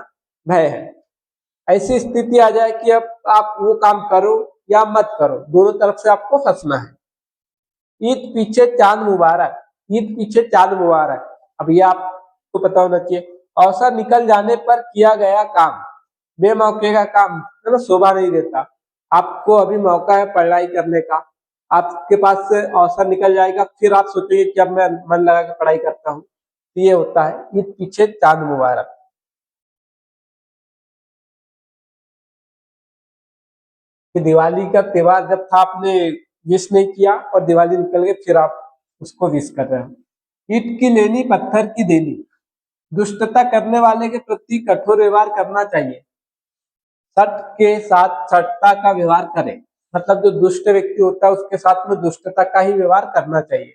भय है। ऐसी स्थिति आ जाए कि अब आप वो काम करो या मत करो, दोनों तरफ से आपको फंसना है। ईद पीछे चांद मुबारक, ईद पीछे चांद मुबारक। अब ये आपको पता होना चाहिए, अवसर निकल जाने पर किया गया काम बेमौके का काम, है ना, शोभा नहीं देता। आपको अभी मौका है पढ़ाई करने का, आपके पास से अवसर निकल जाएगा, फिर आप सोचेंगे कि अब मैं मन लगा के पढ़ाई करता हूँ। तो ये होता है ईद पीछे चांद मुबारक। कि दिवाली का त्योहार जब था आपने विश नहीं किया और दिवाली निकल गई फिर आप उसको विश कर रहे हो। ईंट की लेनी पत्थर की देनी, दुष्टता करने वाले के प्रति कठोर व्यवहार करना चाहिए, सट के साथ सटता का व्यवहार करें। मतलब जो दुष्ट व्यक्ति होता है उसके साथ में दुष्टता का ही व्यवहार करना चाहिए।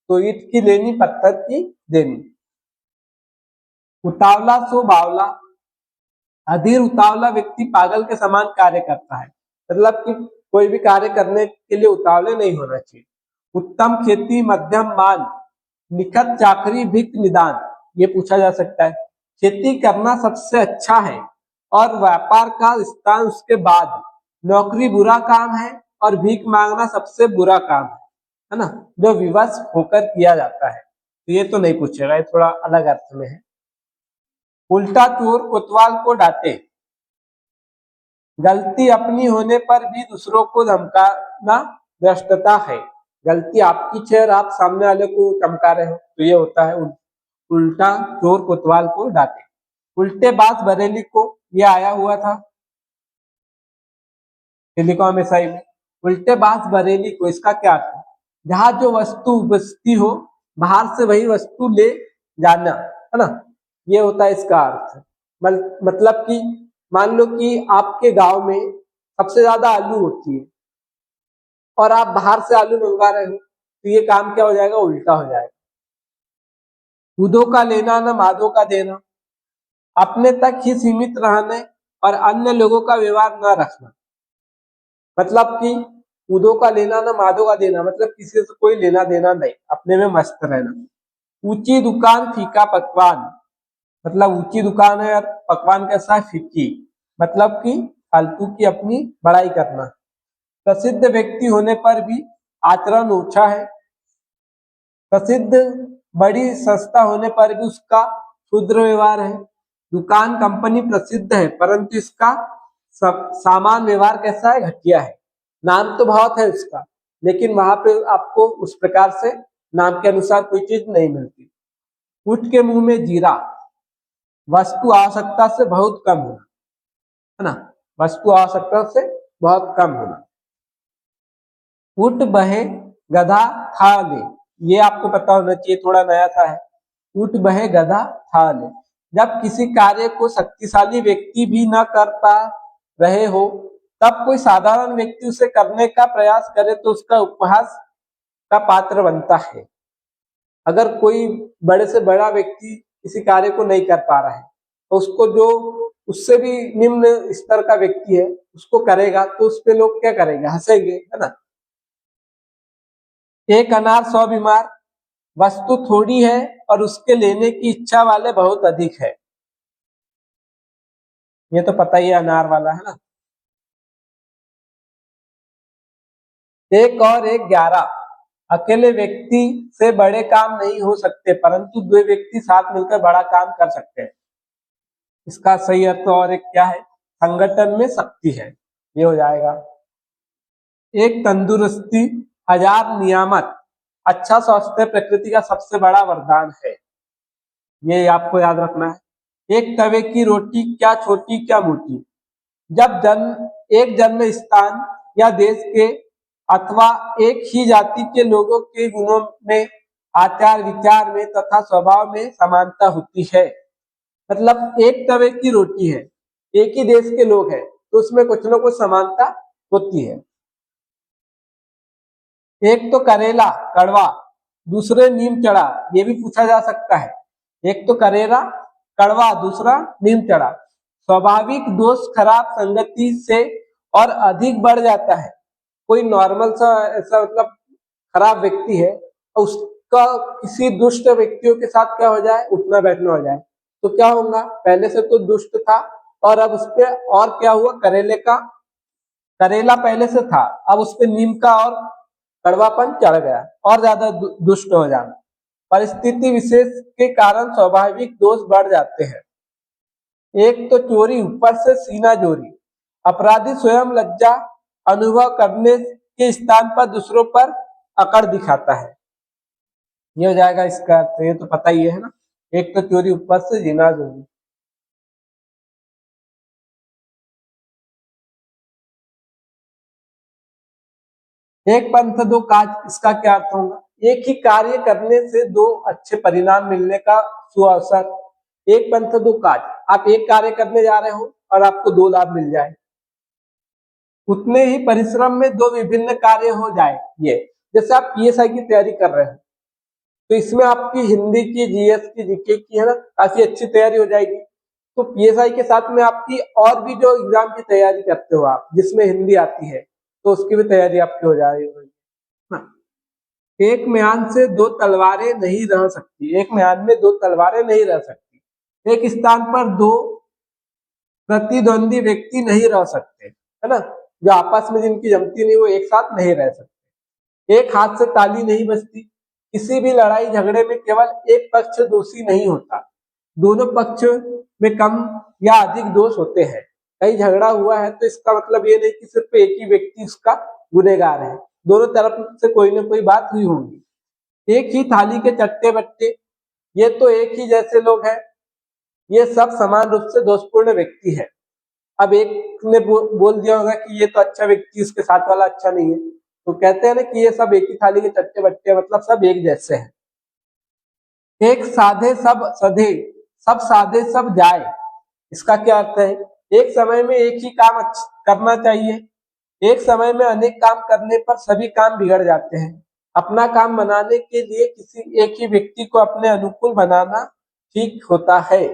तो ईंट की लेनी पत्थर की देनी। उतावला सो बावला, अधीर उतावला व्यक्ति पागल के समान कार्य करता है। मतलब कि कोई भी कार्य करने के लिए उतावले नहीं होना चाहिए। उत्तम खेती मध्यम मान, निखत चाकरी भिक निदान, ये पूछा जा सकता है। खेती करना सबसे अच्छा है और व्यापार का स्थान उसके बाद, नौकरी बुरा काम है और भीख मांगना सबसे बुरा काम है ना, जो विवश होकर किया जाता है। तो ये तो नहीं पूछेगा, ये थोड़ा अलग अर्थ में है। उल्टा चोर कोतवाल को डांटे, गलती अपनी होने पर भी दूसरों को धमकाना भ्रष्टता है। गलती आपकी है और आप सामने वाले को धमका रहे हो, तो ये होता है उल्टा चोर कोतवाल को डांटे। उल्टे बात बरेली को, ये आया हुआ था टेलीकॉम एसआई में। उल्टे बात बरेली को, इसका क्या अर्थ है? जहां जो वस्तु उपस्थिति हो बाहर से वही वस्तु ले जाना, है ना, ये होता है इसका अर्थ। मतलब कि मान लो कि आपके गांव में सबसे ज्यादा आलू होती है और आप बाहर से आलू मंगवा रहे हो, तो ये काम क्या हो जाएगा? उल्टा हो जाएगा। दूधों का लेना न मादों का देना, अपने तक ही सीमित रहने और अन्य लोगों का व्यवहार न रखना। मतलब कि दूधों का लेना न मादों का देना, मतलब किसी से कोई लेना देना नहीं, अपने में मस्त रहना। ऊंची दुकान फीका पकवान, मतलब ऊंची दुकान है और पकवान कैसा है? फीकी, मतलब कि फालतू की अपनी बड़ाई करना। प्रसिद्ध व्यक्ति होने पर भी आचरण ऊंचा है, प्रसिद्ध बड़ी संस्था होने पर भी उसका क्षुद्र व्यवहार है। दुकान कंपनी प्रसिद्ध है परंतु इसका सामान व्यवहार कैसा है, घटिया है। नाम तो बहुत है उसका, लेकिन वहां पे आपको उस प्रकार से नाम के अनुसार कोई चीज नहीं मिलती। ऊंट के मुंह में जीरा, वस्तु आवश्यकता से बहुत कम होना, है ना, वस्तु आवश्यकता से बहुत कम होना। ऊंट बहे गधा था ले, ये आपको पता होना चाहिए, थोड़ा नया सा है। ऊंट बहे गधा था ले, जब किसी कार्य को शक्तिशाली व्यक्ति भी न कर पा रहे हो तब कोई साधारण व्यक्ति उसे करने का प्रयास करे तो उसका उपहास का पात्र बनता है। अगर कोई बड़े से बड़ा व्यक्ति किसी कार्य को नहीं कर पा रहा है तो उसको जो उससे भी निम्न स्तर का व्यक्ति है उसको करेगा तो उस पे लोग क्या करेंगे, हंसेंगे, है ना। एक अनार 100 बीमार, वस्तु थोड़ी है और उसके लेने की इच्छा वाले बहुत अधिक है। ये तो पता ही है अनार वाला, है ना। एक और एक 11, अकेले व्यक्ति से बड़े काम नहीं हो सकते परंतु दो व्यक्ति साथ मिलकर बड़ा काम कर सकते हैं। इसका सही अर्थ और एक क्या है, संगठन में शक्ति है, ये हो जाएगा। एक तंदुरुस्ती 1000 नियामत, अच्छा स्वास्थ्य प्रकृति का सबसे बड़ा वरदान है, ये आपको याद रखना है। एक तवे की रोटी क्या छोटी क्या मोटी, जब जन्म एक जन्म स्थान या देश के अथवा एक ही जाति के लोगों के गुणों में, आचार विचार में तथा स्वभाव में समानता होती है। मतलब एक तवे की रोटी है, एक ही देश के लोग हैं तो उसमें कुछ ना कुछ समानता होती है। एक तो करेला कड़वा, दूसरे नीम चढ़ा, ये भी पूछा जा सकता है। एक तो करेला कड़वा, दूसरा नीम चढ़ा। स्वाभाविक दोष खराब संगति से और अधिक बढ़ जाता है। कोई नॉर्मल सा ऐसा मतलब खराब व्यक्ति है और उसका किसी दुष्ट व्यक्तियों के साथ क्या हो जाए, उठना बैठना हो जाए तो क्या होगा, पहले से तो दुष्ट था और अब उसपे और क्या हुआ, करेला पहले से था, अब उसपे नीम का और कड़वापन चढ़ गया और ज्यादा दुष्ट हो जाना। परिस्थिति विशेष के कारण स्वाभाविक दोष बढ़ जाते हैं। एक तो चोरी, ऊपर से सीना जोरी, अपराधी स्वयं लज्जा अनुभव करने के स्थान पर दूसरों पर अकड़ दिखाता है, ये हो जाएगा इसका अर्थ, ये तो पता ही है ना। एक तो चोरी, ऊपर से सीना जोरी। एक पंथ दो काज, इसका क्या अर्थ होगा, एक ही कार्य करने से दो अच्छे परिणाम मिलने का सुअवसर। एक पंथ दो काज, आप एक कार्य करने जा रहे हो और आपको दो लाभ मिल जाए, उतने ही परिश्रम में दो विभिन्न कार्य हो जाए। ये जैसे आप पीएसआई की तैयारी कर रहे हो तो इसमें आपकी हिंदी की, जीएस की, जीके की, है ना, काफी अच्छी तैयारी हो जाएगी। तो पीएसआई के साथ में आपकी और भी जो एग्जाम की तैयारी करते हो आप, जिसमें हिंदी आती है, तो उसकी भी तैयारी आपकी हो जा रही होगी। एक म्यान से दो तलवारें नहीं रह सकती, एक म्यान में दो तलवारें नहीं रह सकती। एक स्थान पर दो प्रतिद्वंदी व्यक्ति नहीं रह सकते, है ना, जो आपस में जिनकी जमती नहीं वो एक साथ नहीं रह सकते। एक हाथ से ताली नहीं बजती, किसी भी लड़ाई झगड़े में केवल एक पक्ष दोषी नहीं होता, दोनों पक्ष में कम या अधिक दोष होते हैं। कहीं झगड़ा हुआ है तो इसका मतलब ये नहीं कि सिर्फ एक ही व्यक्ति उसका गुनहगार है, दोनों तरफ से कोई ना कोई बात हुई होगी। एक ही थाली के चट्टे बट्टे, ये तो एक ही जैसे लोग हैं, ये सब समान रूप से दोषपूर्ण व्यक्ति है। अब एक ने बोल दिया होगा कि ये तो अच्छा व्यक्ति, उसके साथ वाला अच्छा नहीं है, तो कहते हैं ना कि ये सब एक ही थाली के चट्टे बट्टे, मतलब सब एक जैसे हैं। एक साधे सब सधे, सब साधे सब जाए, इसका क्या अर्थ है, एक समय में एक ही काम करना चाहिए, एक समय में अनेक काम करने पर सभी काम बिगड़ जाते हैं। अपना काम बनाने के लिए किसी एक ही व्यक्ति को अपने अनुकूल बनाना ठीक होता है।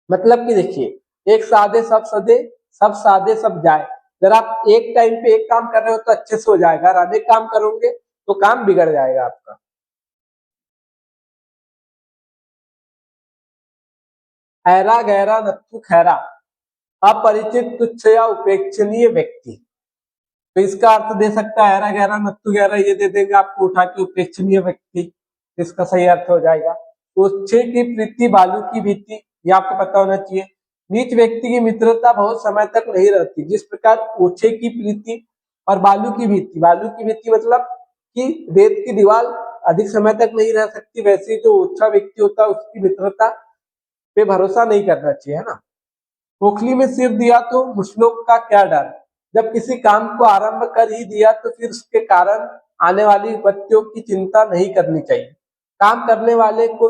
मतलब कि देखिए, एक साधे सब सधे, सब साधे सब जाए। अगर आप एक टाइम पे एक काम कर रहे हो तो अच्छे से हो जाएगा, अगर अनेक काम करोगे तो काम बिगड़ जाएगा आपका। ऐरा गहरा नत्थु खैरा, अपरिचित तुच्छ या उपेक्षणीय व्यक्ति। तो इसका अर्थ दे सकता है ऐरा गहरा नत्थु गहरा, ये दे देंगे आपको उठा के उपेक्षणीय व्यक्ति, इसका सही अर्थ हो जाएगा। ओछे की प्रीति बालू की भीति, ये आपको पता होना चाहिए। नीच व्यक्ति की मित्रता बहुत समय तक नहीं रहती। जिस प्रकार ओछे की प्रीति और बालू की भीति, बालू की भीति मतलब कि रेत की दीवार अधिक समय तक नहीं रह सकती, वैसे जो ओछा व्यक्ति होता है उसकी मित्रता पे भरोसा नहीं करना चाहिए, है ना। खोखली में सिर दिया तो मुश्लोक का क्या डर। जब किसी काम को आरंभ कर ही दिया तो फिर उसके कारण आने वाली विपत्तियों की चिंता नहीं करनी चाहिए। काम करने वाले को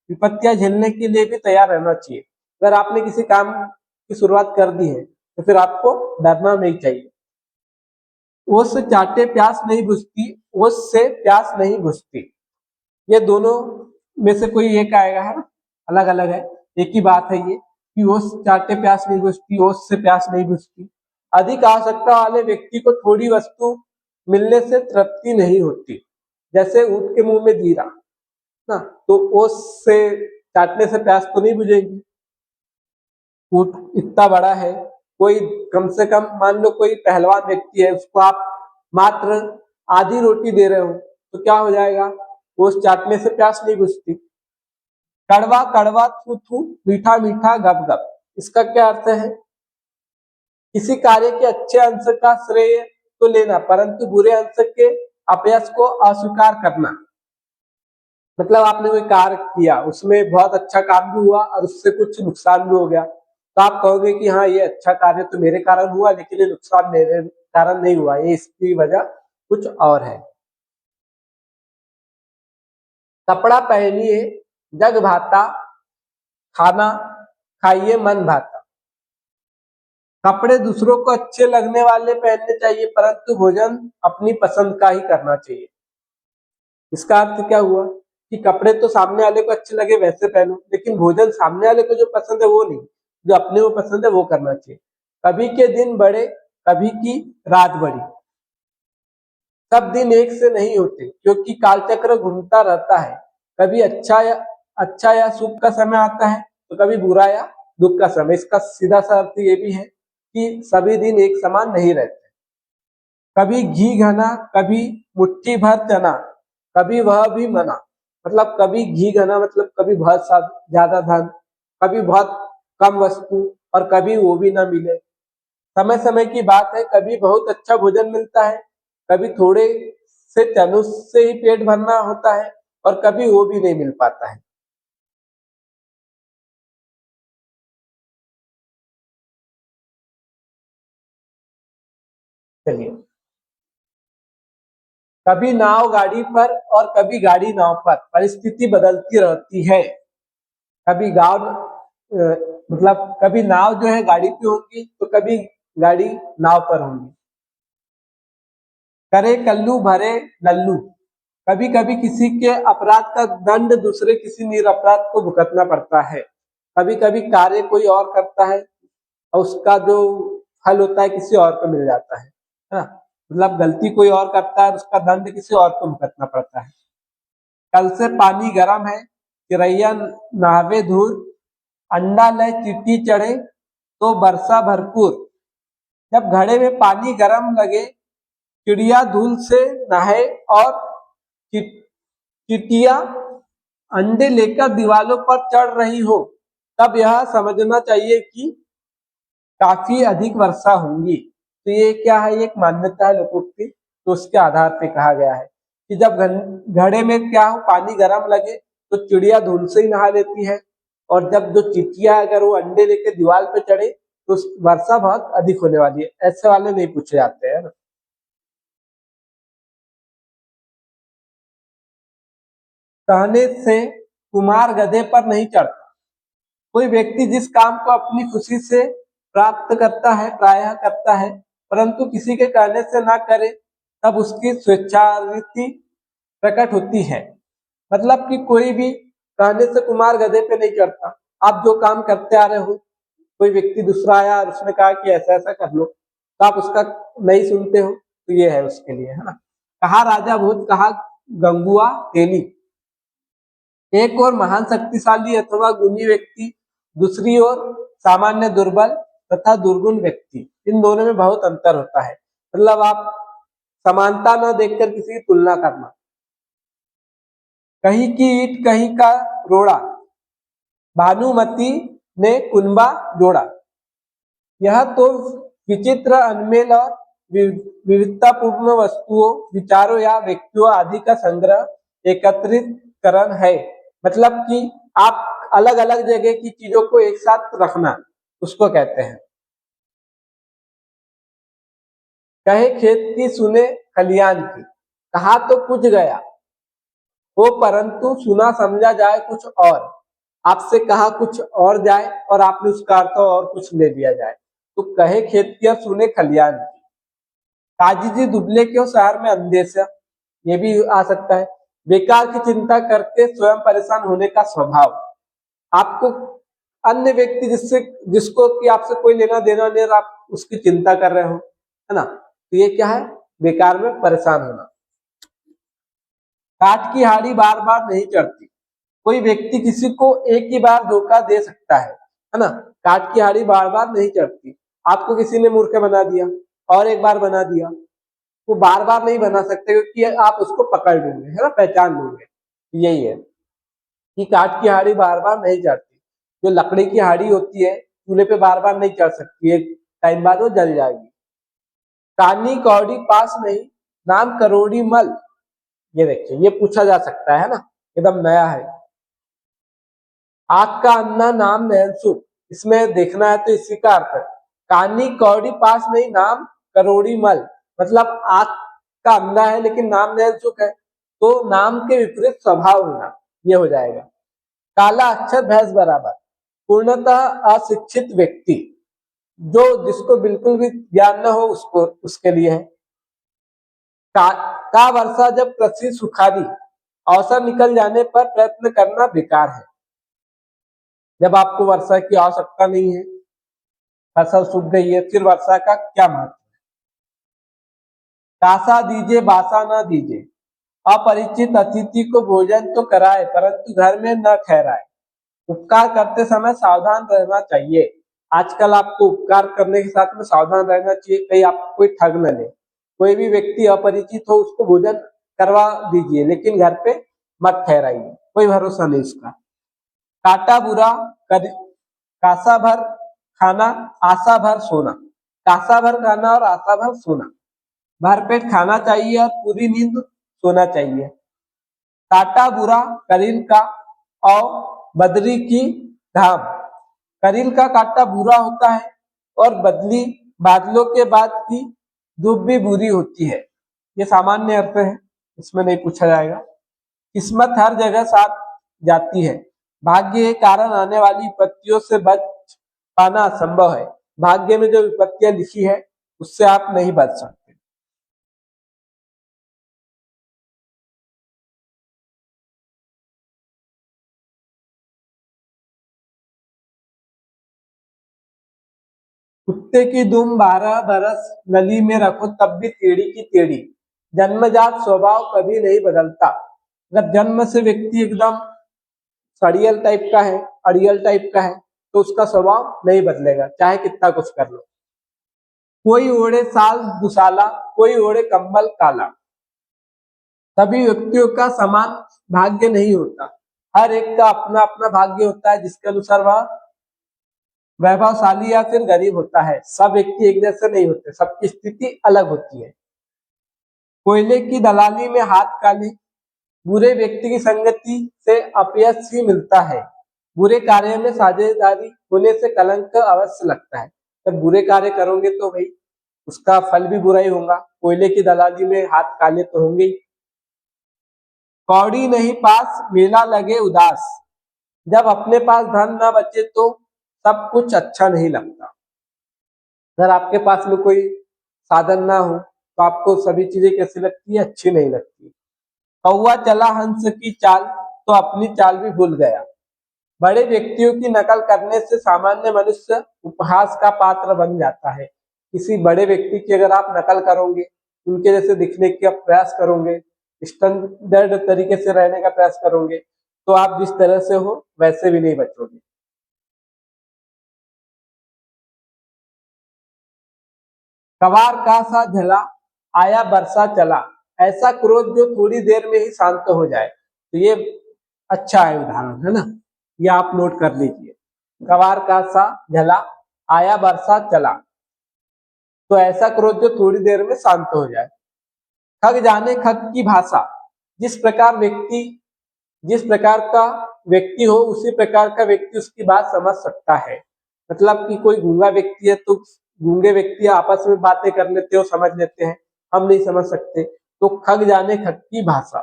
विपत्तियां झेलने के लिए भी तैयार रहना चाहिए। अगर आपने किसी काम की शुरुआत कर दी है तो फिर आपको डरना नहीं चाहिए। ओस से चाटे प्यास नहीं बुझती, ओस से प्यास नहीं बुझती। ये दोनों में से कोई एक आएगा, है ना, अलग अलग है, एक ही बात है ये कि ओस चाटे प्यास नहीं बुझती, ओस से प्यास नहीं बुझती। अधिक आवश्यकता वाले व्यक्ति को थोड़ी वस्तु मिलने से तृप्ति नहीं होती। जैसे ऊंट के मुंह में जीरा ना, तो ओस से चाटने से प्यास तो नहीं बुझेगी। ऊंट इतना बड़ा है, कोई कम से कम मान लो कोई पहलवान व्यक्ति है, उसको आप मात्र आधी रोटी दे रहे हो तो क्या हो जाएगा, ओस चाटने से प्यास नहीं बुझती। कड़वा कड़वा थू थू, मीठा मीठा गप गप। इसका क्या अर्थ है, किसी कार्य के अच्छे अंश का श्रेय तो लेना परंतु बुरे अंश के अपयश को अस्वीकार करना। मतलब आपने कोई कार्य किया, उसमें बहुत अच्छा काम भी हुआ और उससे कुछ नुकसान भी हो गया, तो आप कहोगे कि हाँ ये अच्छा कार्य तो मेरे कारण हुआ लेकिन ये नुकसान मेरे कारण नहीं हुआ, ये इसकी वजह कुछ और है। कपड़ा पहनिए जग भाता, खाना खाइए मन भाता। कपड़े दूसरों को अच्छे लगने वाले पहनने चाहिए परंतु भोजन अपनी पसंद का ही करना चाहिए। इसका अर्थ क्या हुआ कि कपड़े तो सामने वाले को अच्छे लगे वैसे पहनो, लेकिन भोजन सामने वाले को जो पसंद है वो नहीं, जो अपने को पसंद है वो करना चाहिए। कभी के दिन बड़े, कभी की रात बड़ी। सब दिन एक से नहीं होते क्योंकि कालचक्र घूमता रहता है। कभी अच्छा या सुख का समय आता है तो कभी बुरा या दुख का समय। इसका सीधा सा अर्थ ये भी है कि सभी दिन एक समान नहीं रहते। कभी घी घना, कभी मुट्ठी भर चना, कभी वह भी मना। मतलब कभी घी घना मतलब कभी बहुत ज्यादा धन, कभी बहुत कम वस्तु और कभी वो भी ना मिले। समय समय की बात है, कभी बहुत अच्छा भोजन मिलता है, कभी थोड़े से चनों से ही पेट भरना होता है और कभी वो भी नहीं मिल पाता है। चलिए, कभी नाव गाड़ी पर और कभी गाड़ी नाव पर, परिस्थिति बदलती रहती है। कभी मतलब कभी नाव जो है गाड़ी पे होगी तो कभी गाड़ी नाव पर होगी। करे कल्लू भरे लल्लू, कभी कभी किसी के अपराध का दंड दूसरे किसी निरपराध को भुगतना पड़ता है। कभी कभी कार्य कोई और करता है और उसका जो फल होता है किसी और को मिल जाता है ना। मतलब गलती कोई और करता है, उसका दंड किसी और को भुगतना पड़ता है। कल से पानी गर्म है, चिरैया नहावे धूल, अंडा ले चींटी चढ़े तो बरसा भरपूर। जब घड़े में पानी गर्म लगे, चिड़िया धूल से नहाए और चिटिया अंडे लेकर दीवालों पर चढ़ रही हो, तब यह समझना चाहिए कि काफी अधिक वर्षा होंगी। तो ये क्या है, एक मान्यता है लोकोक्ति, तो उसके आधार पे कहा गया है कि जब घड़े में क्या हो पानी गर्म लगे तो चिड़िया धूल से ही नहा लेती है, और जब जो चिटिया अगर वो अंडे लेके दीवार पे चढ़े तो वर्षा बहुत अधिक होने वाली है। ऐसे वाले नहीं पूछे जाते हैं ना। कहने से कुमार गधे पर नहीं चढ़ता। कोई व्यक्ति जिस काम को अपनी खुशी से प्राप्त करता है प्रायः करता है, परंतु किसी के कहने से ना करे तब उसकी स्वेच्छावृत्ति प्रकट होती है। मतलब कि कोई भी कहने से कुमार गधे पे नहीं चढ़ता। आप जो काम करते आ रहे हो, कोई व्यक्ति दूसरा आया और उसने कहा कि ऐसा ऐसा कर लो तो आप उसका नहीं सुनते हो, तो ये है उसके लिए, है ना। कहा राजा भोज, कहा गंगुआ तेली। एक और महान शक्तिशाली अथवा गुणी व्यक्ति, दूसरी ओर सामान्य दुर्बल तथा दुर्गुण व्यक्ति। इन दोनों में बहुत अंतर होता है। मतलब आप समानता न देखकर किसी की तुलना करना। कहीं की ईट कहीं का रोड़ा, भानुमति ने कुनबा जोड़ा। यह तो विचित्र, अनमेल और विविधतापूर्ण वस्तुओं, विचारों या व्यक्तियों आदि का संग्रह, एकत्रितकरण है। मतलब कि आप अलग अलग जगह की चीजों को एक साथ रखना, उसको कहते हैं। कहे खेत की सुने खलियान की, कहा तो कुछ गया हो परंतु सुना समझा जाए कुछ और। आपसे कहा कुछ और जाए और आपने उसका अर्थ और कुछ ले लिया जाए। तो कहे खेत की और सुने खलियान की। काजी जी दुबले क्यों शहर में अंदेशा, ये भी आ सकता है। बेकार की चिंता करके स्वयं परेशान होने का स्वभाव। आपको अन्य व्यक्ति जिसको कि आपसे कोई लेना देना नहीं, आप उसकी चिंता कर रहे हो, है ना, तो ये क्या है, बेकार में परेशान होना। काट की हाड़ी बार बार नहीं चढ़ती। कोई व्यक्ति किसी को एक ही बार धोखा दे सकता है ना। काट की हाड़ी बार बार नहीं चढ़ती। आपको किसी ने मूर्ख बना दिया और एक बार बना दिया, वो बार बार नहीं बना सकते क्योंकि आप उसको पकड़ लोगे, है ना, पहचान लोगे। यही है कि काट की हाड़ी बार बार नहीं चढ़ती। जो लकड़ी की हाड़ी होती है चूल्हे पे बार बार नहीं चढ़ सकती, एक टाइम बाद वो जल जाएगी। कानी कौड़ी पास नहीं, नाम करोड़ी मल। ये देखिए, ये पूछा जा सकता है ना, एकदम नया है। आग का अन्ना नाम नैनसुख, इसमें देखना है तो इसी का अर्थ है। कानी कौड़ी पास नहीं, नाम करोड़ी मल। मतलब आग का अंधा है लेकिन नाम नैनसुख है, तो नाम के विपरीत स्वभाव होना, ये हो जाएगा। काला अक्षर भैंस बराबर, पूर्णतः अशिक्षित व्यक्ति, जो जिसको बिल्कुल भी ज्ञान न हो उसको, उसके लिए है। का वर्षा जब कृषि सुखारी, अवसर निकल जाने पर प्रयत्न करना बेकार है। जब आपको वर्षा की आवश्यकता नहीं है, फसल सूख गई है, फिर वर्षा का क्या महत्व। कासा दीजिए बासा ना दीजिए, अपरिचित अतिथि को भोजन तो कराए परंतु घर में न ठहराए। उपकार करते समय सावधान रहना चाहिए। आजकल आपको उपकार करने के साथ में सावधान रहना चाहिए, कहीं आपको कोई ठग न ले। कोई भी व्यक्ति अपरिचित हो उसको भोजन करवा दीजिए, लेकिन घर पे मत ठहराइए, कोई भरोसा नहीं इसका। काटा बुरा कर, कासा भर खाना आशा भर सोना। कासा भर खाना और आशा भर सोना। भरपेट खाना चाहिए और पूरी नींद सोना चाहिए। काटा बुरा करील का और बदरी की धाम। करील का काटा बुरा होता है और बदली बादलों के बाद की धूप भी बुरी होती है। ये सामान्य अर्थ है, इसमें नहीं पूछा जाएगा। किस्मत हर जगह साथ जाती है, भाग्य के कारण आने वाली विपत्तियों से बच पाना असंभव है। भाग्य में जो विपत्तियां लिखी है उससे आप नहीं बच सकते। कुत्ते की दुम 12 बरस नली में रखो तब भी टेढ़ी की टेढ़ी। जन्मजात स्वभाव कभी नहीं बदलता। अगर जन्म से व्यक्ति एकदम सड़ियल टाइप का है, अड़ियल टाइप का है, तो उसका स्वभाव नहीं बदलेगा, चाहे कितना कुछ कर लो। कोई ओढ़े साल दुसाला, कोई ओढ़े कंबल काला। सभी व्यक्तियों का समान भाग्य नहीं होता। हर एक का अपना अपना भाग्य होता है, जिसके अनुसार वह वैभवशाली या फिर गरीब होता है। सब व्यक्ति एक जैसे नहीं होते, सबकी स्थिति अलग होती है। कोयले की दलाली में हाथ काले, बुरे व्यक्ति की संगति से अपयश ही मिलता है। बुरे कार्य में साझेदारी होने से कलंक अवश्य लगता है। जब बुरे कार्य करोगे तो भाई उसका फल भी बुरा ही होगा। कोयले की दलाली में हाथ काले तो होंगे ही। कौड़ी नहीं पास मेला लगे उदास। जब अपने पास धन ना बचे तो सब कुछ अच्छा नहीं लगता। अगर आपके पास में कोई साधन ना हो तो आपको सभी चीजें कैसी लगती है, अच्छी नहीं लगती। कौवा चला हंस की चाल तो अपनी चाल भी भूल गया। बड़े व्यक्तियों की नकल करने से सामान्य मनुष्य उपहास का पात्र बन जाता है। किसी बड़े व्यक्ति की अगर आप नकल करोगे, उनके जैसे दिखने का प्रयास करोगे, स्टैंडर्ड तरीके से रहने का प्रयास करोगे, तो आप जिस तरह से हो वैसे भी नहीं बचोगे। कवार का सा झला आया बरसा चला, ऐसा क्रोध जो थोड़ी देर में ही शांत हो जाए। तो ये अच्छा है उदाहरण, है ना। ये आप नोट कर लीजिए। कवार का सा झला, आया बरसा चला। तो ऐसा क्रोध जो थोड़ी देर में शांत हो जाए। खग जाने खग की भाषा, जिस प्रकार व्यक्ति जिस प्रकार का व्यक्ति हो उसी प्रकार का व्यक्ति उसकी बात समझ सकता है। मतलब कि कोई गूंगा व्यक्ति है तो गूंगे व्यक्ति आपस में बातें कर लेते हो, समझ लेते हैं, हम नहीं समझ सकते। तो खग जाने खग की भाषा।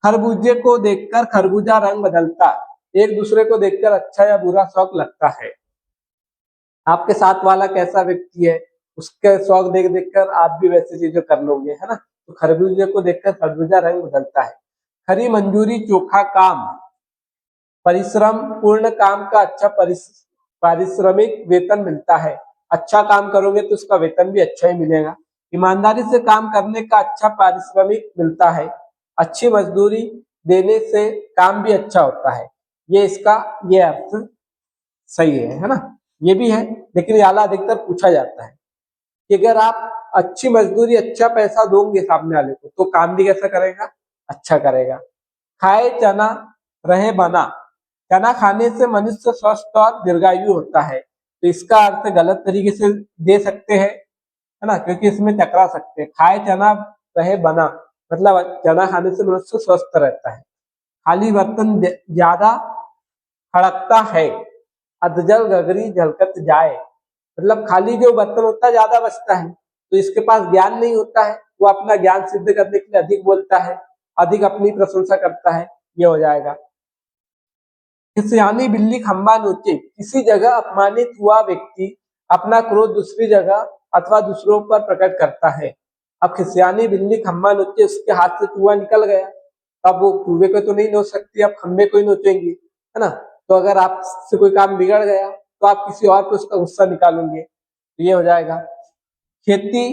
खरबूजे को देखकर खरबूजा रंग बदलता, एक दूसरे को देखकर अच्छा या बुरा शौक लगता है। आपके साथ वाला कैसा व्यक्ति है उसके शौक देख देख कर आप भी वैसी चीजें कर लोगे, है ना। तो खरबूजे को देखकर खरबूजा रंग बदलता है। खरी मंजूरी चोखा काम, परिश्रम पूर्ण काम का अच्छा पारिश्रमिक वेतन मिलता है। अच्छा काम करोगे तो उसका वेतन भी अच्छा ही मिलेगा। ईमानदारी से काम करने का अच्छा पारिश्रमिक मिलता है। अच्छी मजदूरी देने से काम भी अच्छा होता है। ये इसका ये अर्थ सही है ना। ये भी है, लेकिन याला अधिकतर पूछा जाता है कि अगर आप अच्छी मजदूरी अच्छा पैसा दोगे सामने वाले को तो काम भी कैसा करेगा, अच्छा करेगा। खाए चना रहे बना, चना खाने से मनुष्य स्वस्थ और दीर्घायु होता है। तो इसका अर्थ गलत तरीके से दे सकते हैं, है ना, क्योंकि इसमें टकरा सकते हैं। खाए चना रहे बना मतलब चना खाने से मनुष्य स्वस्थ रहता है। खाली बर्तन ज्यादा खड़कता है, अधजल गगरी झलकत जाए। मतलब खाली जो बर्तन होता है ज्यादा बचता है, तो इसके पास ज्ञान नहीं होता है, वो अपना ज्ञान सिद्ध करने के लिए अधिक बोलता है, अधिक अपनी प्रशंसा करता है। ये हो जाएगा। सियानी बिल्ली खंबा नोचे, किसी जगह अपमानित हुआ व्यक्ति अपना क्रोध दूसरी जगह अथवा दूसरों पर प्रकट करता है। अब खिसियानी बिल्ली खंबा नोचे, उसके हाथ से चूहा निकल गया, अब वो चूहे को तो नहीं नोच सकती, अब खंबे को ही नोचेंगी, है ना। तो अगर आपसे कोई काम बिगड़ गया तो आप किसी और पे उसका गुस्सा निकालेंगे, तो ये हो जाएगा। खेती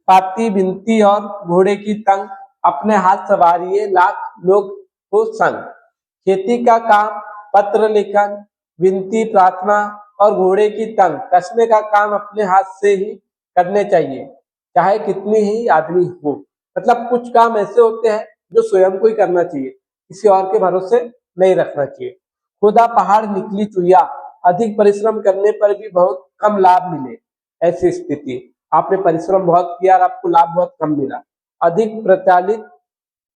पाती बिनती और घोड़े की तंग, अपने हाथ सवारिये लाख लोग को संग। खेती का काम पत्र लेखन, विनती प्रार्थना और घोड़े की तंग कसने का काम अपने हाथ से ही करने चाहिए, चाहे कितनी ही आदमी हो। मतलब कुछ काम ऐसे होते हैं जो स्वयं को ही करना चाहिए, किसी और के भरोसे नहीं रखना चाहिए। खुदा पहाड़ निकली चुया, अधिक परिश्रम करने पर भी बहुत कम लाभ मिले, ऐसी स्थिति। आपने परिश्रम बहुत किया और आपको लाभ बहुत कम मिला। अधिक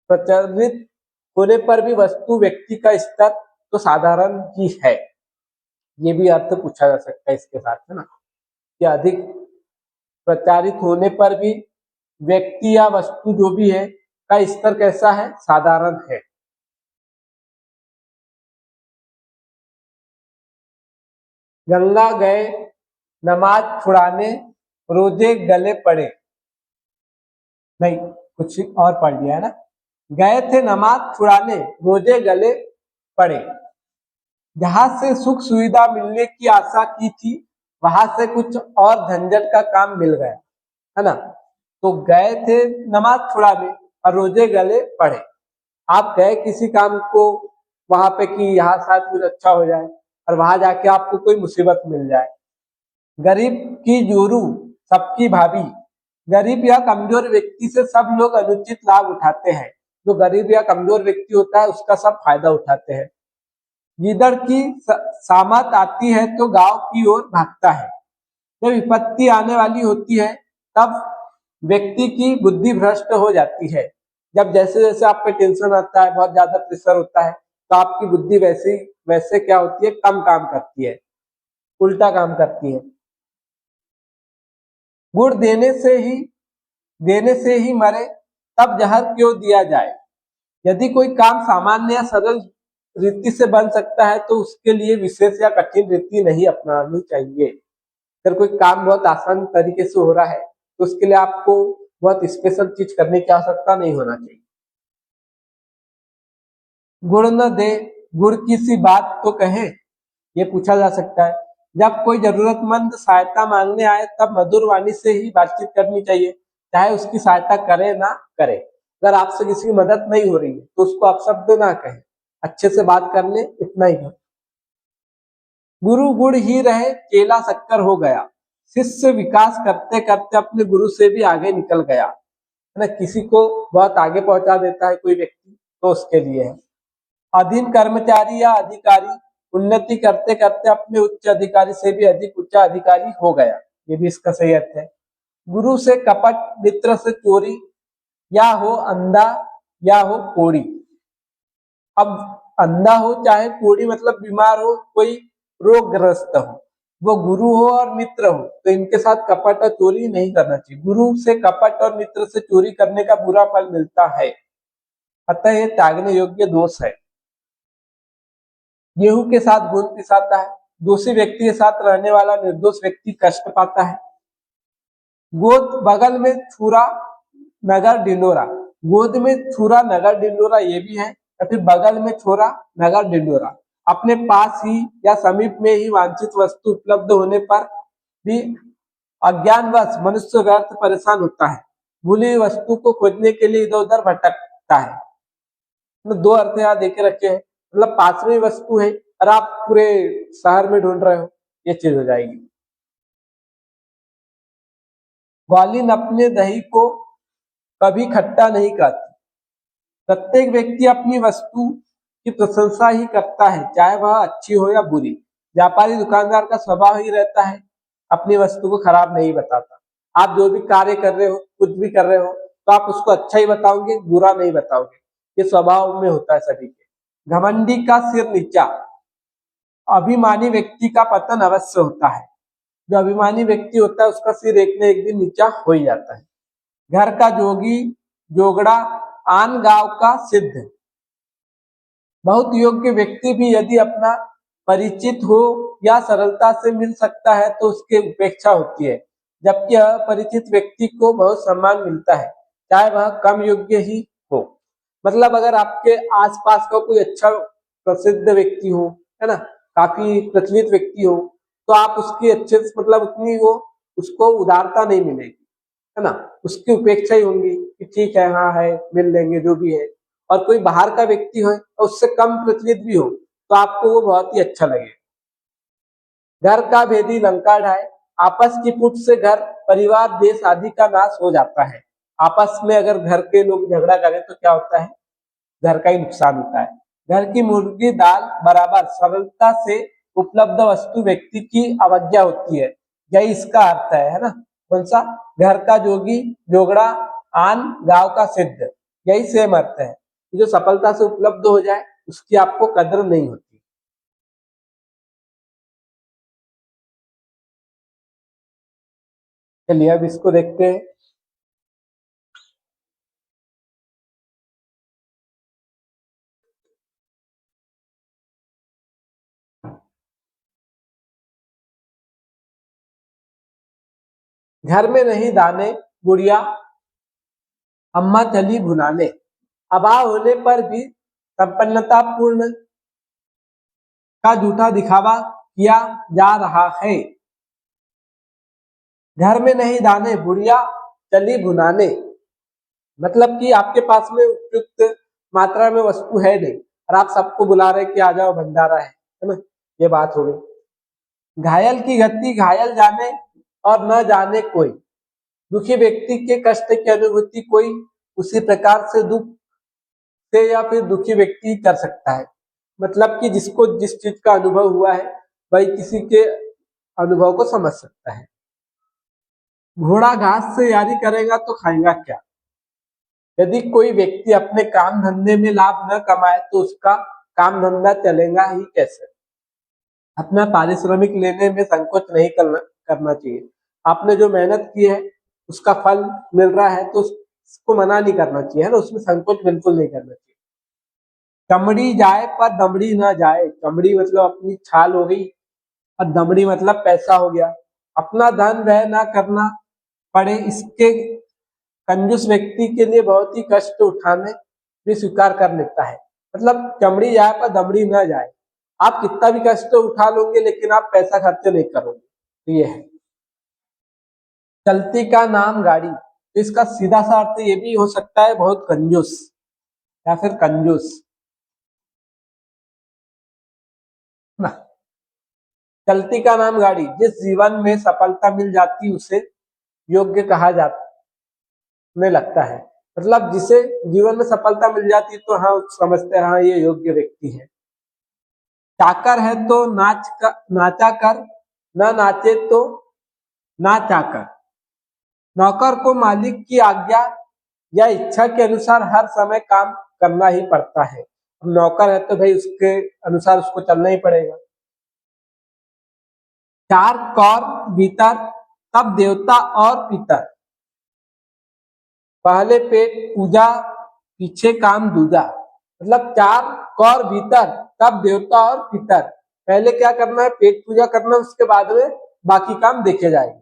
प्रचलित होने पर भी वस्तु व्यक्ति का स्तर तो साधारण ही है। ये भी अर्थ पूछा जा सकता है इसके साथ, है ना, कि अधिक प्रचारित होने पर भी व्यक्ति या वस्तु जो भी है का स्तर कैसा है, साधारण है। गंगा गए नमाज छुड़ाने, रोजे गले पड़े। नहीं, कुछ और पढ़ लिया है ना। गए थे नमाज छुड़ाने, रोजे गले पड़े। जहां से सुख सुविधा मिलने की आशा की थी वहां से कुछ और झंझट का काम मिल गया, है ना। तो गए थे नमाज छुड़ाने और रोजे गले पड़े। आप गए किसी काम को वहां पे कि यहाँ शायद कुछ अच्छा हो जाए और वहां जाके आपको कोई मुसीबत मिल जाए। गरीब की जोरू सबकी भाभी, गरीब या कमजोर व्यक्ति से सब लोग अनुचित लाभ उठाते हैं। जो गरीब या कमजोर व्यक्ति होता है उसका सब फायदा उठाते हैं। गीदड़ की सामत आती है तो गांव की ओर भागता है। जब विपत्ति आने वाली होती है तब व्यक्ति की बुद्धि भ्रष्ट हो जाती है। जब जैसे जैसे आप पे टेंशन आता है, बहुत ज्यादा प्रेशर होता है, तो आपकी बुद्धि वैसे क्या होती है, कम काम करती है, उल्टा काम करती है। गुड़ देने से ही मरे, तब जहर क्यों दिया जाए। यदि कोई काम सामान्य या सरल रीति से बन सकता है तो उसके लिए विशेष या कठिन रीति नहीं अपनानी चाहिए। अगर कोई काम बहुत आसान तरीके से हो रहा है तो उसके लिए आपको बहुत स्पेशल चीज करने की आवश्यकता नहीं होना चाहिए। गुड़ न दे गुड़ की सी बात तो कहे, ये पूछा जा सकता है। जब कोई जरूरतमंद सहायता मांगने आए तब मधुर वाणी से ही बातचीत करनी चाहिए, चाहे उसकी सहायता करे ना करे। अगर आपसे किसी की मदद नहीं हो रही है तो उसको आप शब्द ना कहें, अच्छे से बात कर ले, इतना ही है। गुरु गुड़ ही रहे केला शक्कर हो गया, शिष्य विकास करते करते अपने गुरु से भी आगे निकल गया, है ना। किसी को बहुत आगे पहुंचा देता है कोई व्यक्ति तो उसके लिए है। अधीन कर्मचारी या अधिकारी उन्नति करते करते अपने उच्च अधिकारी से भी अधिक उच्च अधिकारी हो गया, ये भी इसका सही अर्थ है। गुरु से कपट, मित्र से चोरी, या हो अंधा या हो कोढ़ी। अब अंधा हो चाहे कोढ़ी मतलब बीमार हो, कोई रोगग्रस्त हो, वो गुरु हो और मित्र हो, तो इनके साथ कपट और चोरी नहीं करना चाहिए। गुरु से कपट और मित्र से चोरी करने का बुरा फल मिलता है, अतः ये त्यागने योग्य दोष है। गेहूं के साथ घुन पिसाता है, दोषी व्यक्ति के साथ रहने वाला निर्दोष व्यक्ति कष्ट पाता है। गोद बगल में छुरा नगर डिंडोरा, गोद में छुरा नगर डिंडोरा ये भी है, या फिर बगल में छोरा नगर डिंडोरा। अपने पास ही या समीप में ही वांछित वस्तु उपलब्ध होने पर भी अज्ञानवश मनुष्य व्यर्थ परेशान होता है, भूली हुई वस्तु को खोजने के लिए इधर उधर भटकता है। तो दो अर्थ यहाँ देके रखे हैं, मतलब पास में वस्तु है और आप पूरे शहर में ढूंढ रहे हो, ये चीज हो जाएगी। ग्वालिन अपने दही को कभी खट्टा नहीं कहती। प्रत्येक व्यक्ति अपनी वस्तु की प्रशंसा ही करता है, चाहे वह अच्छी हो या बुरी। व्यापारी दुकानदार का स्वभाव ही रहता है अपनी वस्तु को खराब नहीं बताता। आप जो भी कार्य कर रहे हो, कुछ भी कर रहे हो, तो आप उसको अच्छा ही बताओगे, बुरा नहीं बताओगे, ये स्वभाव में होता है सभी के। घमंडी का सिर नीचा, अभिमानी व्यक्ति का पतन अवश्य होता है। जो अभिमानी व्यक्ति होता है उसका सिर एक न एक दिन नीचा हो ही जाता है। घर का जोगी जोगड़ा, आन गांव का सिद्ध। बहुत योग्य व्यक्ति भी यदि अपना परिचित हो या सरलता से मिल सकता है तो उसकी उपेक्षा होती है, जबकि अपरिचित व्यक्ति को बहुत सम्मान मिलता है, चाहे वह कम योग्य ही हो। मतलब अगर आपके आसपास का कोई अच्छा प्रसिद्ध व्यक्ति हो, है ना, काफी प्रचलित व्यक्ति हो, तो आप उसकी अच्छे मतलब उतनी वो उसको उदारता नहीं मिलेगी, है ना, उसकी उपेक्षा ही होंगी कि ठीक है, हाँ है, मिल लेंगे जो भी है। और कोई बाहर का व्यक्ति हो और उससे कम प्रचलित भी हो तो आपको वो बहुत ही अच्छा लगेगा। घर का भेदी लंका ढाए, आपस की फुट से घर परिवार देश आदि का नाश हो जाता है। आपस में अगर घर के लोग झगड़ा करें तो क्या होता है, घर का ही नुकसान होता है। घर की मुर्गी दाल बराबर, सरलता से उपलब्ध वस्तु व्यक्ति की अवज्ञा होती है, यही इसका अर्थ है ना। कौन सा? घर का जोगी जोगड़ा, आन गांव का सिद्ध, यही सेम अर्थ है। जो सफलता से उपलब्ध हो जाए उसकी आपको कदर नहीं होती। चलिए अब इसको देखते हैं। घर में नहीं दाने, गुड़िया अम्मा चली भुनाने। अभाव होने पर भी संपन्नता पूर्ण का झूठा दिखावा किया जा रहा है। घर में नहीं दाने, बुढ़िया चली भुनाने, मतलब कि आपके पास में उपयुक्त मात्रा में वस्तु है नहीं और आप सबको बुला रहे कि आ जाओ भंडारा है ना, ये बात हो गई। घायल की गति घायल जाने और न जाने कोई। दुखी व्यक्ति के कष्ट की अनुभूति कोई उसी प्रकार से दुख से या फिर दुखी व्यक्ति कर सकता है। मतलब कि जिसको जिस चीज का अनुभव हुआ है वही किसी के अनुभव को समझ सकता है। घोड़ा घास से यारी करेगा तो खाएगा क्या? यदि कोई व्यक्ति अपने काम धंधे में लाभ न कमाए तो उसका काम धंधा चलेगा ही कैसे? अपना पारिश्रमिक लेने में संकोच नहीं करना चाहिए। आपने जो मेहनत की है उसका फल मिल रहा है तो उसको मना नहीं करना चाहिए, है ना, उसमें संकोच बिल्कुल नहीं करना चाहिए। चमड़ी जाए पर दमड़ी ना जाए, चमड़ी मतलब अपनी छाल हो गई और दमड़ी मतलब पैसा हो गया। अपना धन व्यय ना करना पड़े, इसके कंजूस व्यक्ति के लिए बहुत ही कष्ट उठाने भी स्वीकार कर लेता है। मतलब चमड़ी जाए पर दमड़ी ना जाए, आप कितना भी कष्ट उठा लोगे लेकिन आप पैसा खर्च नहीं करोगे, तो ये है। चलती का नाम गाड़ी, तो इसका सीधा सा अर्थ ये भी हो सकता है बहुत कंजूस या फिर कंजूस ना। चलती का नाम गाड़ी, जिस जीवन में सफलता मिल जाती उसे योग्य कहा जाने लगता है। मतलब जिसे जीवन में सफलता मिल जाती तो हाँ समझते हैं हाँ ये योग्य व्यक्ति है। चाकर है तो नाचा कर, न नाचे तो ना चाकर। नौकर को मालिक की आज्ञा या इच्छा के अनुसार हर समय काम करना ही पड़ता है। अब नौकर है तो भाई उसके अनुसार उसको चलना ही पड़ेगा। चार कौर भीतर तब देवता और पितर, पहले पेट पूजा पीछे काम दूजा। मतलब चार कौर भीतर तब देवता और पितर, पहले क्या करना है पेट पूजा करना, उसके बाद में बाकी काम देखे जाएंगे।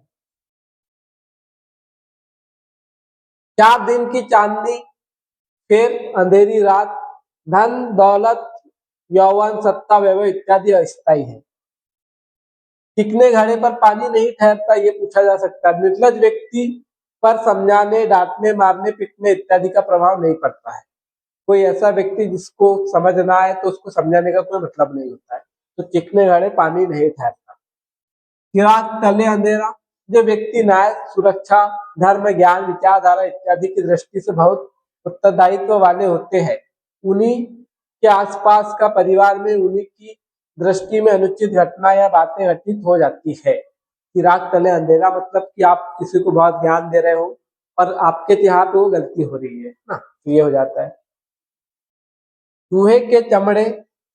4 दिन की चांदनी फिर अंधेरी रात, धन दौलत यौवन सत्ता वैभव इत्यादि अस्थायी है। टिकने घड़े पर पानी नहीं ठहरता, ये पूछा जा सकता है। निर्लज व्यक्ति पर समझाने डांटने मारने पीटने इत्यादि का प्रभाव नहीं पड़ता है। कोई ऐसा व्यक्ति जिसको समझ ना आए तो उसको समझाने का कोई मतलब नहीं होता है। तो टिकने घड़े पानी नहीं ठहरता। चिराग तले अंधेरा, जो व्यक्ति न्याय सुरक्षा धर्म ज्ञान विचारधारा इत्यादि की दृष्टि से बहुत उत्तरदायित्व वाले होते हैं, उन्हीं के आसपास का परिवार में उन्हीं की दृष्टि में अनुचित घटना या बातें घटित हो जाती है। चिराग तले अंधेरा मतलब कि आप किसी को बहुत ज्ञान दे रहे हो और आपके यहाँ पे वो गलती हो रही है ना, ये हो जाता है। चूहे के चमड़े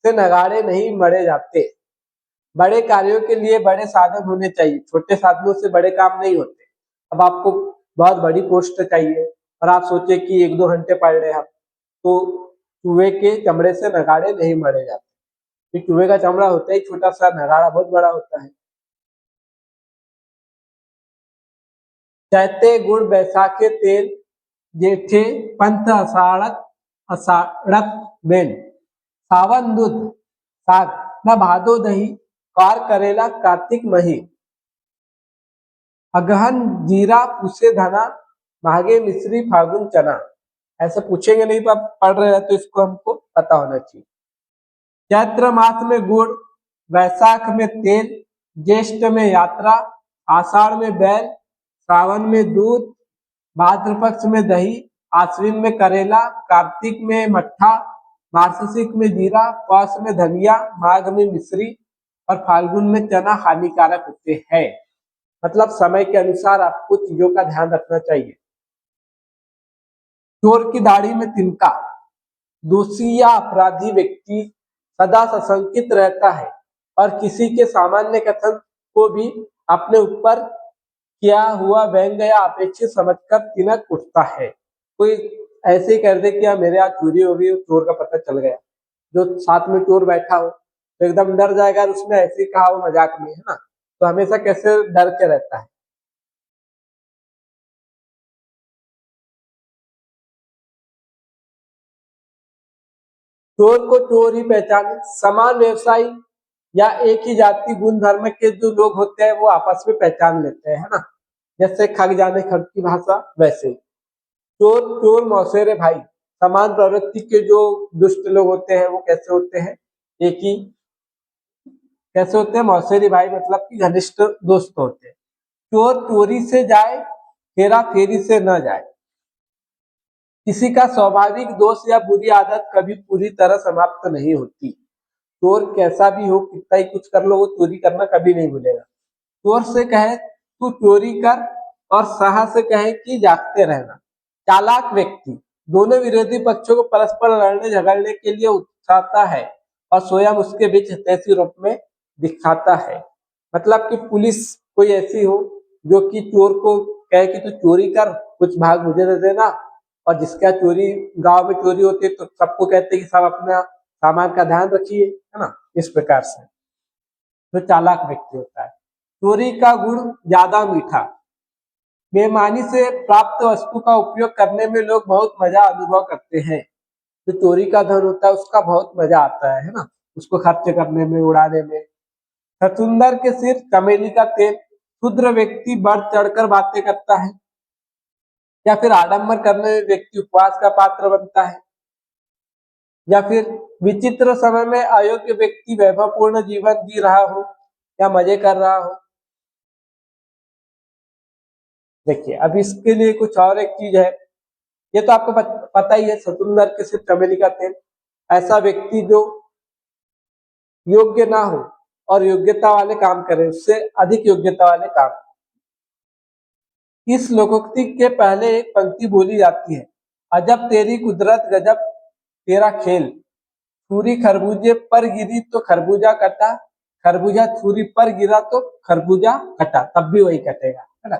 से नगाड़े नहीं मरे जाते। बड़े कार्यों के लिए बड़े साधन होने चाहिए, छोटे साधनों से बड़े काम नहीं होते। अब आपको बहुत बड़ी पोस्ट चाहिए और आप सोचे कि 1-2 घंटे पढ़ रहे हैं आप, तो चूहे के चमड़े से नगाड़े नहीं मरे जाते। तो चूहे का चमड़ा होता है छोटा सा, नगाड़ा बहुत बड़ा होता है। चैते गुड़ बैसाखे तेल, जेठे पंथ अषाढ़क बेल। सावन दूध साग, न भादो दही, कार करेला कार्तिक मही। अगहन जीरा पूसे धना, माघे मिश्री फागुन चना। ऐसे पूछेंगे नहीं तो आप पढ़ रहे हैं तो इसको हमको पता होना चाहिए। चैत्र मास में गुड़, वैशाख में तेल, ज्येष्ठ में यात्रा, आषाढ़ में बैल, श्रावण में दूध, भाद्र पक्ष में दही, आश्विन में करेला, कार्तिक में मट्ठा, मार्गशीर्ष में जीरा, पौष में धनिया, माघ में मिश्री और फाल्गुन में चना हानिकारक होते हैं। मतलब समय के अनुसार आपको चीजों का ध्यान रखना चाहिए। चोर की दाढ़ी में तिनका, दोषी या अपराधी व्यक्ति सदा सशंकित रहता है और किसी के सामान्य कथन को भी अपने ऊपर किया हुआ व्यंग्य या अपेक्षित समझकर तिनक उठता है। कोई ऐसे ही कर दे कि मेरे यहाँ चोरी हो गई, चोर का पता चल गया, जो साथ में चोर बैठा हो तो एकदम डर जाएगा, उसने ऐसे ही कहा हो मजाक में, है ना, तो हमेशा कैसे डर के रहता है। चोर को चोर ही पहचाने, समान व्यवसायी या एक ही जाति गुण धर्म के जो लोग होते हैं वो आपस में पहचान लेते हैं, है ना, जैसे खग जाने खग की भाषा वैसे। चोर चोर मौसेरे भाई, समान प्रवृत्ति के जो दुष्ट लोग होते हैं वो कैसे होते हैं, एक ही कैसे होते हैं मौसेरी भाई, मतलब कि घनिष्ठ दोस्त होते हैं। चोर चोरी से जाए, हेरा फेरी से न जाए। किसी का स्वाभाविक दोष या बुरी आदत कभी पूरी तरह समाप्त नहीं होती। चोर कैसा भी हो, कितना ही कुछ कर लो, वो चोरी करना कभी नहीं भूलेगा। चोर से कहे तू चोरी कर और साहस से कहे कि जागते रहना। चालाक व्यक्ति दोनों विरोधी पक्षों को परस्पर लड़ने झगड़ने के लिए उकसाता है और स्वयं उसके बीच हितैषी रूप में दिखाता है। मतलब कि पुलिस कोई ऐसी हो जो कि चोर को कहे कि तू चोरी कर, कुछ भाग मुझे दे देना, और जिसका चोरी गांव में चोरी होती है तो सबको कहते हैं कि सब अपना सामान का ध्यान रखिए, है ना, इस प्रकार से तो चालाक व्यक्ति होता है। चोरी का गुण ज्यादा मीठा, बेईमानी से प्राप्त वस्तु का उपयोग करने में लोग बहुत मजा अनुभव करते हैं। जो चोरी का धन होता है उसका बहुत मजा आता है ना, उसको खर्च करने में उड़ाने में। सचुंदर के सिर चमेली का तेल, क्षुद्र व्यक्ति बढ़ चढ़कर बातें करता है या फिर आडंबर करने में व्यक्ति उपवास का पात्र बनता है, या फिर विचित्र समय में अयोग्य व्यक्ति वैभवपूर्ण जीवन जी रहा हो या मजे कर रहा हो। देखिए अब इसके लिए कुछ और एक चीज है ये तो आपको पता ही है, सतुंदर के सिर्फ चमेली का तेल। ऐसा व्यक्ति जो योग्य ना हो और योग्यता वाले काम करे, उससे अधिक योग्यता वाले काम। इस लोकोक्ति के पहले एक पंक्ति बोली जाती है, अजब तेरी कुदरत गजब तेरा खेल, छुरी खरबूजे पर गिरी तो खरबूजा कटा, खरबूजा छुरी पर गिरा तो खरबूजा कटा, तब भी वही कटेगा, है ना।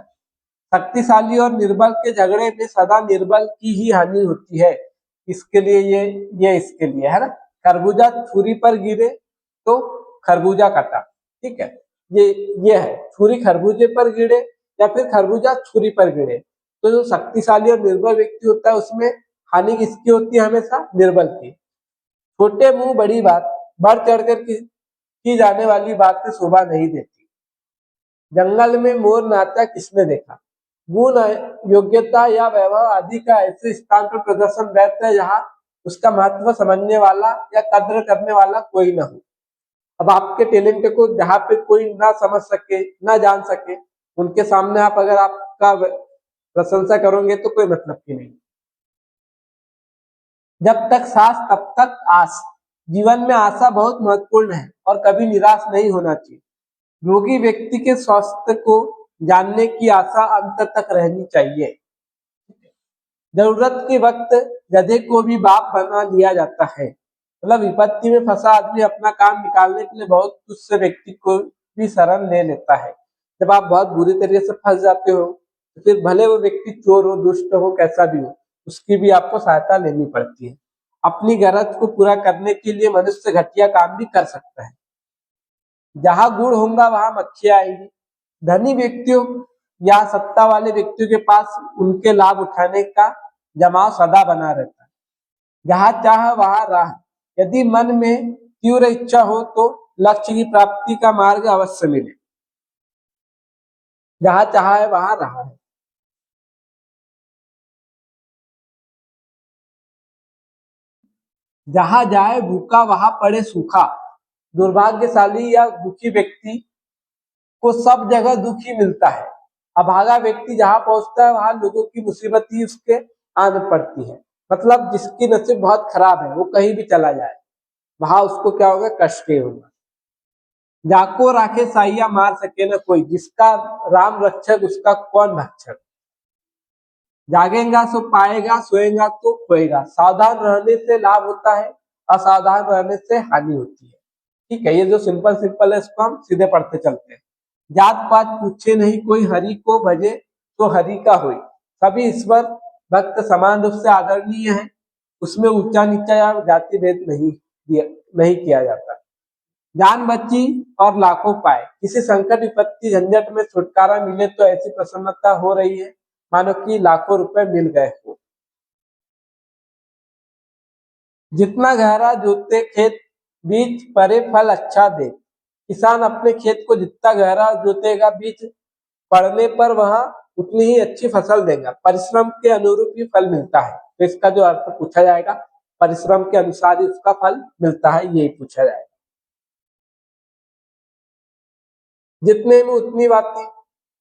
शक्तिशाली और निर्बल के झगड़े में सदा निर्बल की ही हानि होती है। इसके लिए ये इसके लिए है ना, खरबूजा छुरी पर गिरे तो खरबूजा कटा, ठीक है। ये है, छुरी खरबूजे पर गिरे या फिर खरबूजा छुरी पर गिरे। तो जो शक्तिशाली और निर्बल व्यक्ति होता है उसमें हानि किसकी होती है? हमेशा निर्बल की। छोटे मुंह बड़ी बात, बढ़ चढ़कर की जाने वाली बातें शोभा नहीं देती। जंगल में मोर नाचा किसने देखा, गुण योग्यता या वैभव आदि का ऐसे स्थान पर प्रदर्शन व्यर्थ है जहाँ उसका महत्व समझने वाला या कद्र करने वाला कोई ना हो। अब आपके टैलेंट को जहाँ पे कोई ना समझ सके, ना जान सके, उनके सामने आप अगर आपका प्रशंसा करोगे तो कोई मतलब की नहीं। जब तक सांस तब तक आस, जीवन में आशा बहुत महत्वपूर्ण है और कभी निराश नहीं होना चाहिए। रोगी व्यक्ति के स्वास्थ्य को जानने की आशा अंत तक रहनी चाहिए। जरूरत के वक्त गधे को भी बाप बना लिया जाता है। मतलब विपत्ति में फंसा आदमी अपना काम निकालने के लिए बहुत तुच्छ व्यक्ति को भी शरण ले लेता है। जब आप बहुत बुरी तरीके से फंस जाते हो तो फिर भले वो व्यक्ति चोर हो, दुष्ट हो, कैसा भी हो, उसकी भी आपको सहायता लेनी पड़ती है। अपनी गरज को पूरा करने के लिए मनुष्य घटिया काम भी कर सकता है। जहां गुड़ होगा वहां मक्खियां आएगी। धनी व्यक्तियों या सत्ता वाले व्यक्तियों के पास उनके लाभ उठाने का जमाव सदा बना रहता है। जहां चाह वहां राह, यदि मन में तीव्र इच्छा हो तो लक्ष्य की प्राप्ति का मार्ग अवश्य मिले। जहां चाह है वहां राह है। जहां जाए भूखा वहां पड़े सूखा। दुर्भाग्यशाली या दुखी व्यक्ति को सब जगह दुख ही मिलता है। अभागा व्यक्ति जहां पहुंचता है वहां लोगों की मुसीबत ही उसके आन पड़ती है। मतलब जिसकी नसीब बहुत खराब है वो कहीं भी चला जाए, वहां उसको क्या होगा? कष्ट ही होगा। जाको राखे साइया मार सके न कोई, जिसका राम रक्षक उसका कौन भक्षक। जागेगा सो पाएगा, सोएगा तो खोएगा। सावधान रहने से लाभ होता है, असावधान रहने से हानि होती है। ठीक है, ये जो सिंपल सिंपल है इसको हम सीधे पढ़ते चलते हैं। जात पात पूछे नहीं कोई, हरि को भजे तो हरि का होई। सभी ईश्वर भक्त समान रूप से आदरणीय है, उसमें ऊंचा नीचा या जाति भेद नहीं किया जाता। जान बची और लाखों पाए, किसी संकट विपत्ति झंझट में छुटकारा मिले तो ऐसी प्रसन्नता हो रही है मानो कि लाखों रुपए मिल गए हो। जितना गहरा जोते खेत बीज परे फल अच्छा दे। किसान अपने खेत को जितना गहरा जोतेगा बीज पड़ने पर वह उतनी ही अच्छी फसल देगा। परिश्रम के अनुरूप ही फल मिलता है। तो इसका जो अर्थ पूछा जाएगा, परिश्रम के अनुसार ही उसका फल मिलता है, यही पूछा जाएगा। जितने में उतनी बातें,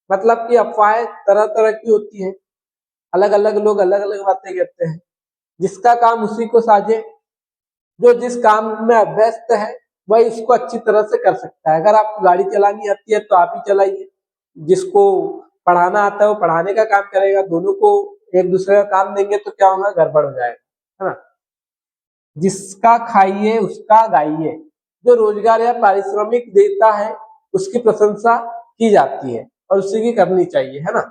मतलब कि अफवाहें तरह तरह की होती हैं। अलग अलग लोग अलग अलग बातें कहते हैं। जिसका काम उसी को साझे। जो जिस काम में अभ्यस्त है वही इसको अच्छी तरह से कर सकता है। अगर आपको गाड़ी चलानी आती है तो आप ही चलाइए, जिसको पढ़ाना आता है वो पढ़ाने का काम करेगा। दोनों को एक दूसरे का काम देंगे तो क्या होगा? गड़बड़ हो जाएगा, है ना। जिसका खाइए उसका गाइए। जो रोजगार या पारिश्रमिक देता है उसकी प्रशंसा की जाती है और उसी की करनी चाहिए, है ना।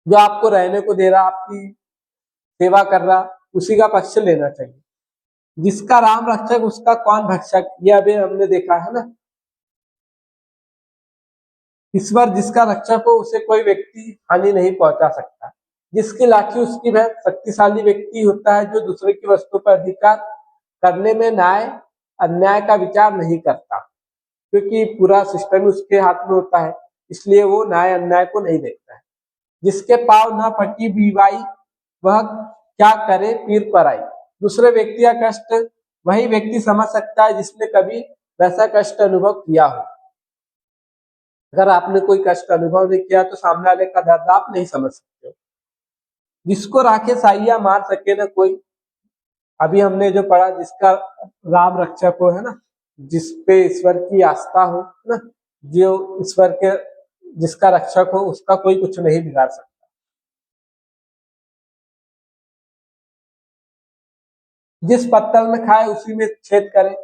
जो आपको रहने को दे रहा, आपकी सेवा कर रहा, उसी का पक्ष लेना चाहिए। जिसका राम रक्षक उसका कौन भक्षक, यह अभी हमने देखा है ना। ईश्वर जिसका रक्षक हो उसे कोई व्यक्ति हानि नहीं पहुंचा सकता। जिसकी लाठी उसकी भैंस, शक्तिशाली व्यक्ति होता है जो दूसरे की वस्तु पर अधिकार करने में न्याय अन्याय का विचार नहीं करता, क्योंकि पूरा सिस्टम उसके हाथ में होता है, इसलिए वो न्याय अन्याय को नहीं देखता है। जिसके पाव न फटी बीवाई, वह क्या करे पीर पर आई। दूसरे व्यक्ति का कष्ट वही व्यक्ति समझ सकता है जिसने कभी वैसा कष्ट अनुभव किया हो। अगर आपने कोई कष्ट अनुभव नहीं किया तो सामने वाले का दर्द आप नहीं समझ सकते हो। जिसको राखे साइया मार सके न कोई। अभी हमने जो पढ़ा, जिसका राम रक्षक हो, है ना, जिसपे ईश्वर की आस्था हो, है ना, जो ईश्वर के जिसका रक्षक हो, उसका कोई कुछ नहीं बिगाड़ सकता। जिस पत्तल में खाए उसी में छेद करे,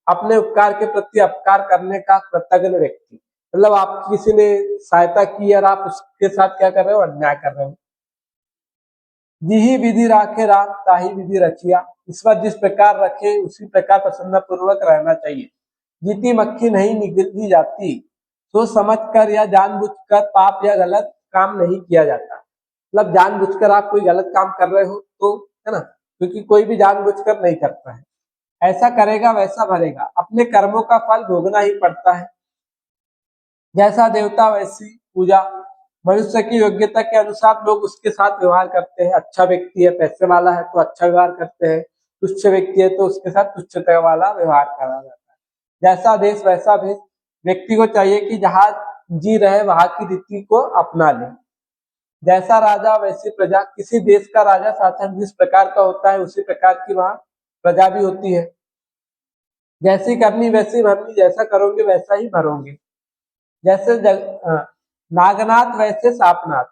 अपने उपकार के प्रति अपकार करने का कृतज्ञ व्यक्ति। मतलब आप किसी ने सहायता की और आप उसके साथ क्या कर रहे हो, अन्याय कर रहे हो। जिही विधि राखे राम ताही विधि रखिया, ईश्वर जिस प्रकार रखे उसी प्रकार प्रसन्न पूर्वक रहना चाहिए। जीती मक्खी नहीं निगली जाती, सोच समझ कर या जानबूझकर पाप या गलत काम नहीं किया जाता। मतलब जानबूझकर आप कोई गलत काम कर रहे हो तो, है ना, क्योंकि कोई भी जानबूझकर नहीं करता है। ऐसा करेगा वैसा भरेगा, अपने कर्मों का फल भोगना ही पड़ता है। जैसा देवता वैसी पूजा, मनुष्य की योग्यता के अनुसार लोग उसके साथ व्यवहार करते हैं। अच्छा व्यक्ति है, पैसे वाला है तो अच्छा व्यवहार करते हैं, तुच्छ व्यक्ति है तो उसके साथ तुच्छता वाला व्यवहार करा जाता है। जैसा देश वैसा भेष, व्यक्ति को चाहिए कि जहाँ जी रहे वहां की रीति को अपना ले। जैसा राजा वैसी प्रजा, किसी देश का राजा शासक जिस प्रकार का होता है उसी प्रकार की वहां प्रजा भी होती है। जैसी करनी वैसी भरनी, जैसा करोगे वैसा ही भरोगे। जैसे नागनाथ वैसे सापनाथ,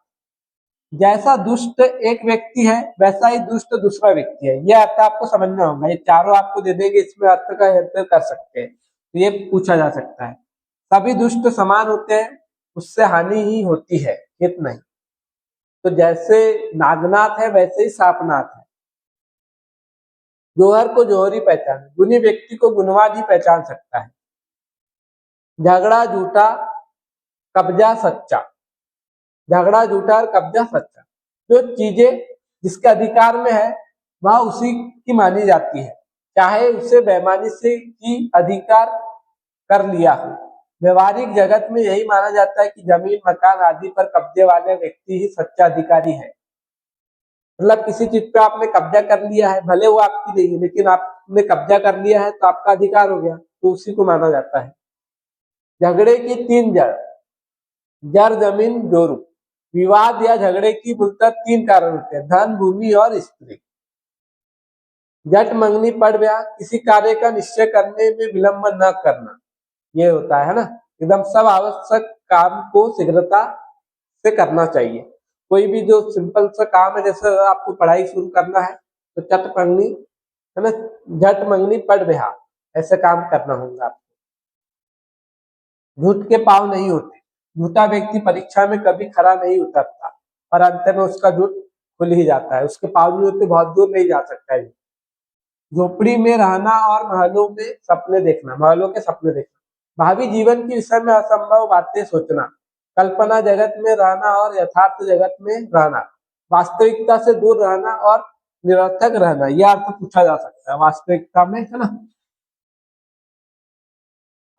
जैसा दुष्ट एक व्यक्ति है वैसा ही दुष्ट दूसरा व्यक्ति है। यह अर्थ आपको समझना होगा, ये चारों आपको दे देंगे, इसमें अर्थ का हेरफेर कर सकते हैं। तो ये पूछा जा सकता है। सभी दुष्ट समान होते हैं, उससे हानि ही होती है, हित नहीं। तो जैसे नागनाथ है वैसे ही सापनाथ है। जोहर को जोहरी पहचान, गुणी व्यक्ति को गुणवान ही पहचान सकता है। झगड़ा झूठा, कब्जा सच्चा। झगड़ा झूठा और कब्जा सच्चा, जो चीजें जिसके अधिकार में है वह उसी की मानी जाती है, चाहे उसे बेईमानी से की अधिकार कर लिया हो। व्यवहारिक जगत में यही माना जाता है कि जमीन मकान आदि पर कब्जे वाले व्यक्ति ही सच्चा अधिकारी है। मतलब किसी चीज पे आपने कब्जा कर लिया है, भले वो आपकी नहीं है, लेकिन आपने कब्जा कर लिया है तो आपका अधिकार हो गया, तो उसी को माना जाता है। झगड़े की तीन जड़, जड़ जमीन जोरू। विवाद या झगड़े की मूलतः तीन कारण होते हैं, धन भूमि और स्त्री। जट मंगनी पड़ ब्याह, किसी कार्य का निश्चय करने में विलंब न करना, ये होता है ना। एकदम सब आवश्यक काम को शीघ्रता से करना चाहिए। कोई भी जो सिंपल सा काम है, जैसे आपको पढ़ाई शुरू करना है तो चट मंगनी, है ना, झट मंगनी पड़ ब्याह, ऐसे काम करना होगा आपको। झूठ के पाव नहीं होते, झूठा व्यक्ति परीक्षा में कभी खरा नहीं उतरता और अंत में उसका झूठ खुल ही जाता है, उसके पाव नहीं होते, बहुत दूर नहीं जा सकता है। झोपड़ी में रहना और महलों में सपने देखना, महलों के सपने देखना। भावी जीवन के विषय में असंभव बातें सोचना, कल्पना जगत में रहना और यथार्थ जगत में रहना। वास्तविकता से दूर रहना और निरर्थक रहना, यह अर्थ पूछा जा सकता है वास्तविकता में, है ना।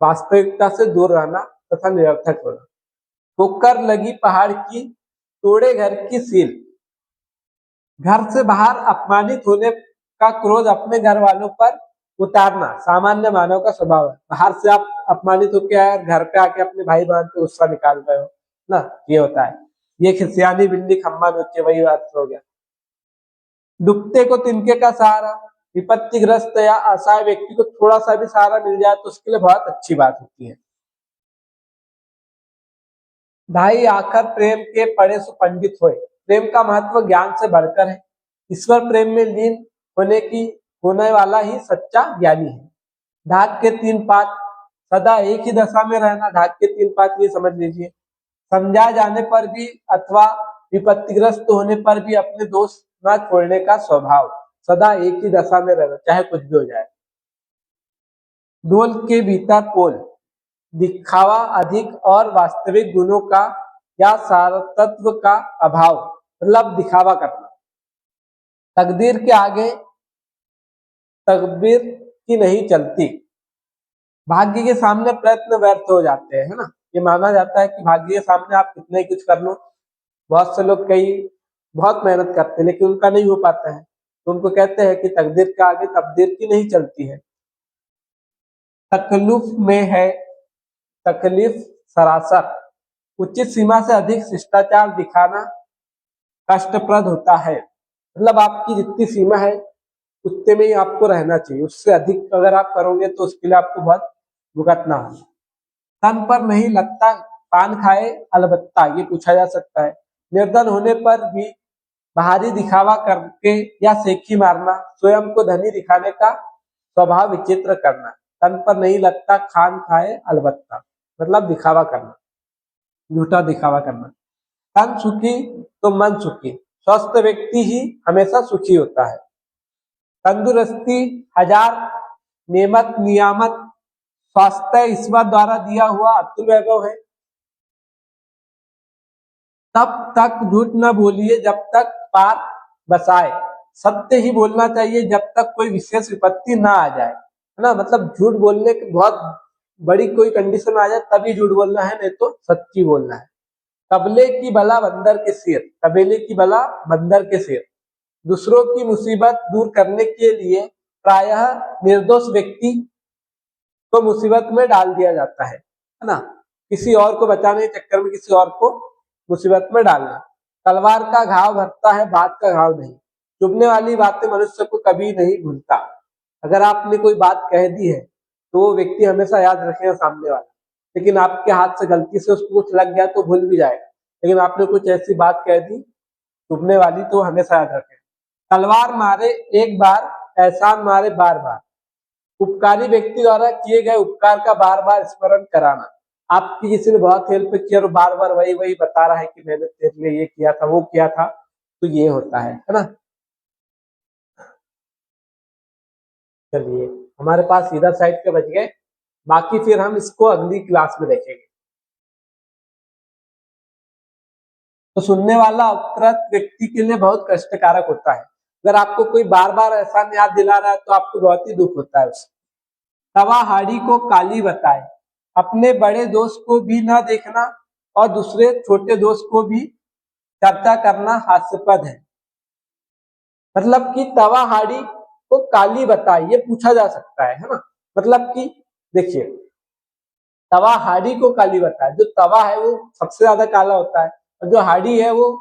वास्तविकता से दूर रहना तथा निरर्थक होना। ठोकर लगी पहाड़ की, तोड़े घर की सील। घर से बाहर अपमानित होने का क्रोध अपने घर वालों पर उतारना सामान्य मानव का स्वभाव है। बाहर से आप अपमानित होकर आए, घर पे आके अपने भाई बहन पे गुस्सा निकाल रहे हो ना, ये होता है। ये खिसियानी बिल्ली खम्मा नोचे, वही बात हो गया। डूबते को तिनके का सहारा, विपत्तिग्रस्त या असहाय व्यक्ति को थोड़ा सा भी सहारा मिल जाए तो उसके लिए बहुत अच्छी बात होती है। भाई आखिर प्रेम के पड़े सो पंडित होए, प्रेम का महत्व ज्ञान से बढ़कर है। ईश्वर प्रेम में लीन होने वाला ही सच्चा ज्ञानी है। ढाक के तीन पात, सदा एक ही दशा में रहना। ढाक के तीन पात ये समझ लीजिए, समझा जाने पर भी अथवा विपत्तिग्रस्त होने पर भी अपने दोष न छोड़ने का स्वभाव, सदा एक ही दशा में रहना चाहे कुछ भी हो जाए। ढोल के भीतर पोल, दिखावा अधिक और वास्तविक गुणों का या सारतत्व का अभाव, मतलब दिखावा करना। तकदीर के आगे तकबीर की नहीं चलती, भाग्य के सामने प्रयत्न व्यर्थ हो जाते हैं, है ना। ये माना जाता है कि भाग्य के सामने आप कितना ही कुछ कर लो, बहुत से लोग कई बहुत मेहनत करते हैं लेकिन उनका नहीं हो पाता है, तो उनको कहते हैं कि तकदीर के आगे तकदीर की नहीं चलती है। तकल्लुफ में है तकलीफ सरासर, उचित सीमा से अधिक शिष्टाचार दिखाना कष्टप्रद होता है। मतलब आपकी जितनी सीमा है उतने में ही आपको रहना चाहिए, उससे अधिक अगर आप करोगे तो उसके लिए आपको बहुत भुगतना हो। तन पर नहीं लगता पान खाए अलबत्ता, ये पूछा जा सकता है। निर्धन होने पर भी बाहरी दिखावा करके या सेखी मारना, स्वयं को धनी दिखाने का स्वभाव विचित्र करना। तन पर नहीं लगता खान खाए अलबत्ता, मतलब दिखावा करना, झूठा दिखावा करना। तन सुखी तो मन सुखी, स्वस्थ व्यक्ति ही हमेशा सुखी होता है। तंदुरुस्ती हजार नेमत नियामत, स्वास्थ्य ईश्वर द्वारा दिया हुआ अतुल वैभव है। तब तक झूठ न बोलिए जब तक पार बसाए, सत्य ही बोलना चाहिए जब तक कोई विशेष विपत्ति ना आ जाए, है ना। मतलब झूठ बोलने की बहुत बड़ी कोई कंडीशन आ जाए तभी झूठ बोलना है, नहीं तो सच्ची बोलना है। तबले की बला बंदर के सिर, तबेले की बला बंदर के सिर। दूसरों की मुसीबत दूर करने के लिए प्रायः निर्दोष व्यक्ति को मुसीबत में डाल दिया जाता है ना। किसी और को बचाने के चक्कर में किसी और को मुसीबत में डालना। तलवार का घाव भरता है, बात का घाव नहीं। चुभने वाली बातें मनुष्य को कभी नहीं भूलता। अगर आपने कोई बात कह दी है तो वो व्यक्ति हमेशा याद रखेगा सामने वाला, लेकिन आपके हाथ से गलती से उसको कुछ लग गया तो भूल भी जाएगा। लेकिन आपने कुछ ऐसी बात कह दी चुभने वाली तो हमेशा याद रखेगा। तलवार मारे एक बार, एहसान मारे बार बार। उपकारी व्यक्ति द्वारा किए गए उपकार का बार बार स्मरण कराना। आपकी किसी ने बहुत हेल्प की और बार बार वही वही बता रहा है कि मैंने तेरे लिए ये किया था वो किया था, तो ये होता है ना। चलिए, हमारे पास इधर साइड के बच गए, बाकी फिर हम इसको अगली क्लास में देखेंगे। तो सुनने वाला अपकृत व्यक्ति के लिए बहुत कष्टकारक होता है। अगर आपको कोई बार बार एहसान याद दिला रहा है तो आपको बहुत ही दुख होता है उससे। तवा हाड़ी को काली बताए, अपने बड़े दोस्त को भी न देखना और दूसरे छोटे दोस्त को भी चर्चा करना हास्यास्पद है। मतलब कि तवा हाड़ी को काली बताए, ये पूछा जा सकता है ना। मतलब कि देखिए, तवा हाड़ी को काली बताए, जो तवा है वो सबसे ज्यादा काला होता है और जो हाड़ी है वो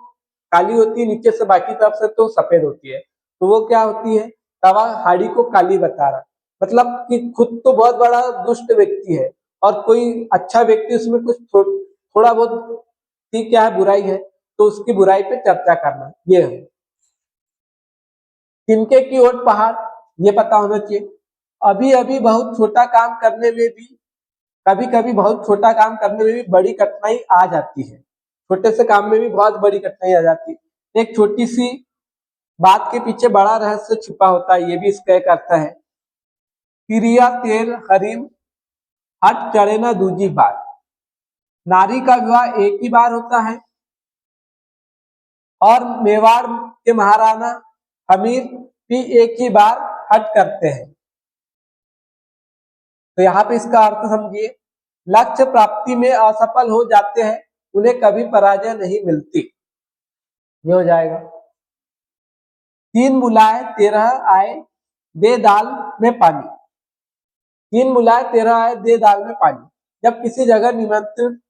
काली होती है नीचे से, बाकी तरफ से तो सफेद होती है। तो वो क्या होती है, तवा हाड़ी को काली बता रहा, मतलब कि खुद तो बहुत बड़ा दुष्ट व्यक्ति है और कोई अच्छा व्यक्ति उसमें कुछ थोड़ा बहुत ठीक क्या है बुराई है, तो उसकी बुराई पे चर्चा करना, ये है। तिनके की ओर पहाड़, ये पता होना चाहिए। अभी अभी बहुत छोटा काम करने में भी, कभी कभी बहुत छोटा काम करने में भी बड़ी कठिनाई आ जाती है। छोटे से काम में भी बहुत बड़ी कठिनाई आ जाती है। एक छोटी सी बात के पीछे बड़ा रहस्य छिपा होता है, ये भी इसका एक अर्थ है। तिरिया तेल हरिम हट चढ़े ना दूजी बार। नारी का विवाह एक ही बार होता है और मेवाड़ के महाराणा हमीर भी एक ही बार हट करते हैं। तो यहाँ पे इसका अर्थ समझिए, लक्ष्य प्राप्ति में असफल हो जाते हैं, उन्हें कभी पराजय नहीं मिलती। ये हो जाएगा। तीन बुलाए 13 आए, दे दाल में पानी। तीन बुलाए 13 आए, दे दाल में पानी। जब किसी जगह निमंत्रित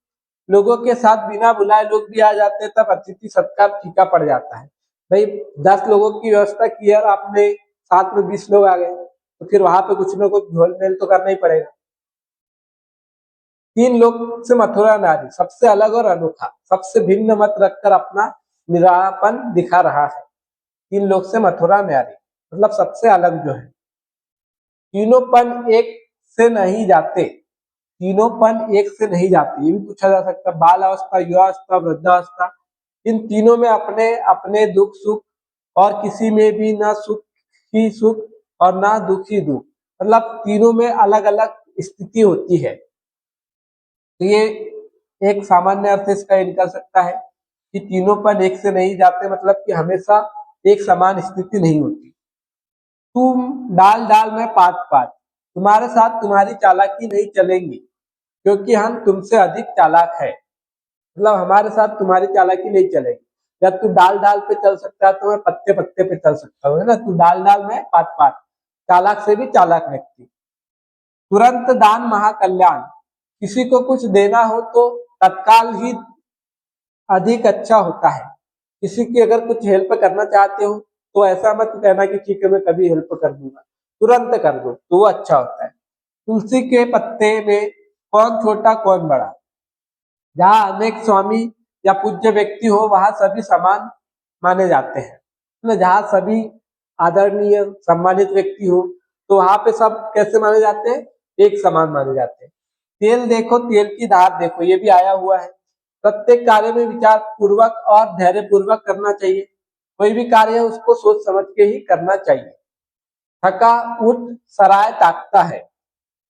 लोगों के साथ बिना बुलाए लोग भी आ जाते हैं तब अतिथि सत्कार फीका पड़ जाता है। भाई 10 लोगों की व्यवस्था की और आपने साथ में 20 लोग आ गए, तो फिर वहां पे कुछ ना कुछ झोल मेल तो करना ही पड़ेगा। तीन लोग से मथुरा नारी सबसे अलग और अनोखा, सबसे भिन्न मत रखकर अपना निरापन दिखा रहा है। तीन लोग से मथुरा नारी मतलब सबसे अलग जो है। तीनों पन एक से नहीं जाते, तीनों पन एक से नहीं जाते, ये भी पूछा जा सकता है। बाल अवस्था, युवावस्था, वृद्धावस्था, इन तीनों में अपने अपने दुख सुख और किसी में भी ना सुख ही सुख और ना दुख ही दुख, मतलब तीनों में अलग अलग स्थिति होती है। तो ये एक सामान्य अर्थ इसका ये निकल सकता है कि तीनों पन एक से नहीं जाते, मतलब कि हमेशा एक समान स्थिति नहीं होती। तुम डाल डाल में पात पात, तुम्हारे साथ तुम्हारी चालाकी नहीं चलेंगी क्योंकि हम तुमसे अधिक चालाक है। मतलब हमारे साथ तुम्हारी चालाकी नहीं चलेगी। जब तू डाल डाल पे चल सकता है तो मैं पत्ते पत्ते पे चल सकता हूँ, है ना। तू डाल डाल में पात पात, चालाक से भी चालाक व्यक्ति। तुरंत दान महाकल्याण, किसी को कुछ देना हो तो तत्काल ही अधिक अच्छा होता है। किसी की अगर कुछ हेल्प करना चाहते हो तो ऐसा मत कहना कि ठीक है मैं कभी हेल्प कर दूंगा, तुरंत कर दो तो वो अच्छा होता है। तुलसी के पत्ते में कौन छोटा कौन बड़ा। जहाँ अनेक स्वामी या पूज्य व्यक्ति हो वहां सभी समान माने जाते हैं, ना जहाँ सभी आदरणीय सम्मानित व्यक्ति हो तो वहां पे सब कैसे माने जाते हैं, एक समान माने जाते हैं। तेल देखो तेल की धार देखो, ये भी आया हुआ है। प्रत्येक कार्य में विचार पूर्वक और धैर्य पूर्वक करना चाहिए। कोई भी कार्य है उसको सोच समझ के ही करना चाहिए। थका उठ सराय ताकता है।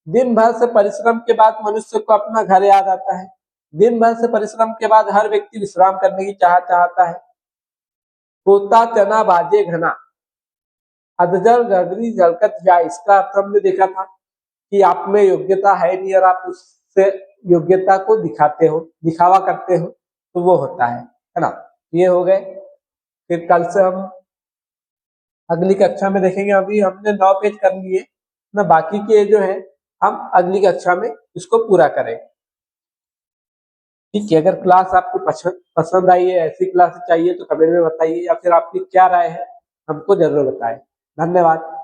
दिन भर से परिश्रम के बाद मनुष्य को अपना घर याद आता है। दिन भर से परिश्रम के बाद हर व्यक्ति विश्राम करने की चाहता है। सोता चना बाजे घना, अधजल गगरी जलकत जाए। इसका अर्थ हमने देखा था कि आप में योग्यता है नहीं और आप उससे योग्यता को दिखाते हो, दिखावा करते हो, तो वो होता है ना। ये हो गए। फिर कल से हम अगली कक्षा में देखेंगे। अभी हमने 9 पेज कर लिए ना, बाकी के जो है हम अगली कक्षा में इसको पूरा करेंगे। ठीक है, अगर क्लास आपको पसंद आई है, ऐसी क्लास चाहिए तो कमेंट में बताइए, या फिर आपकी क्या राय है हमको जरूर बताएं। धन्यवाद।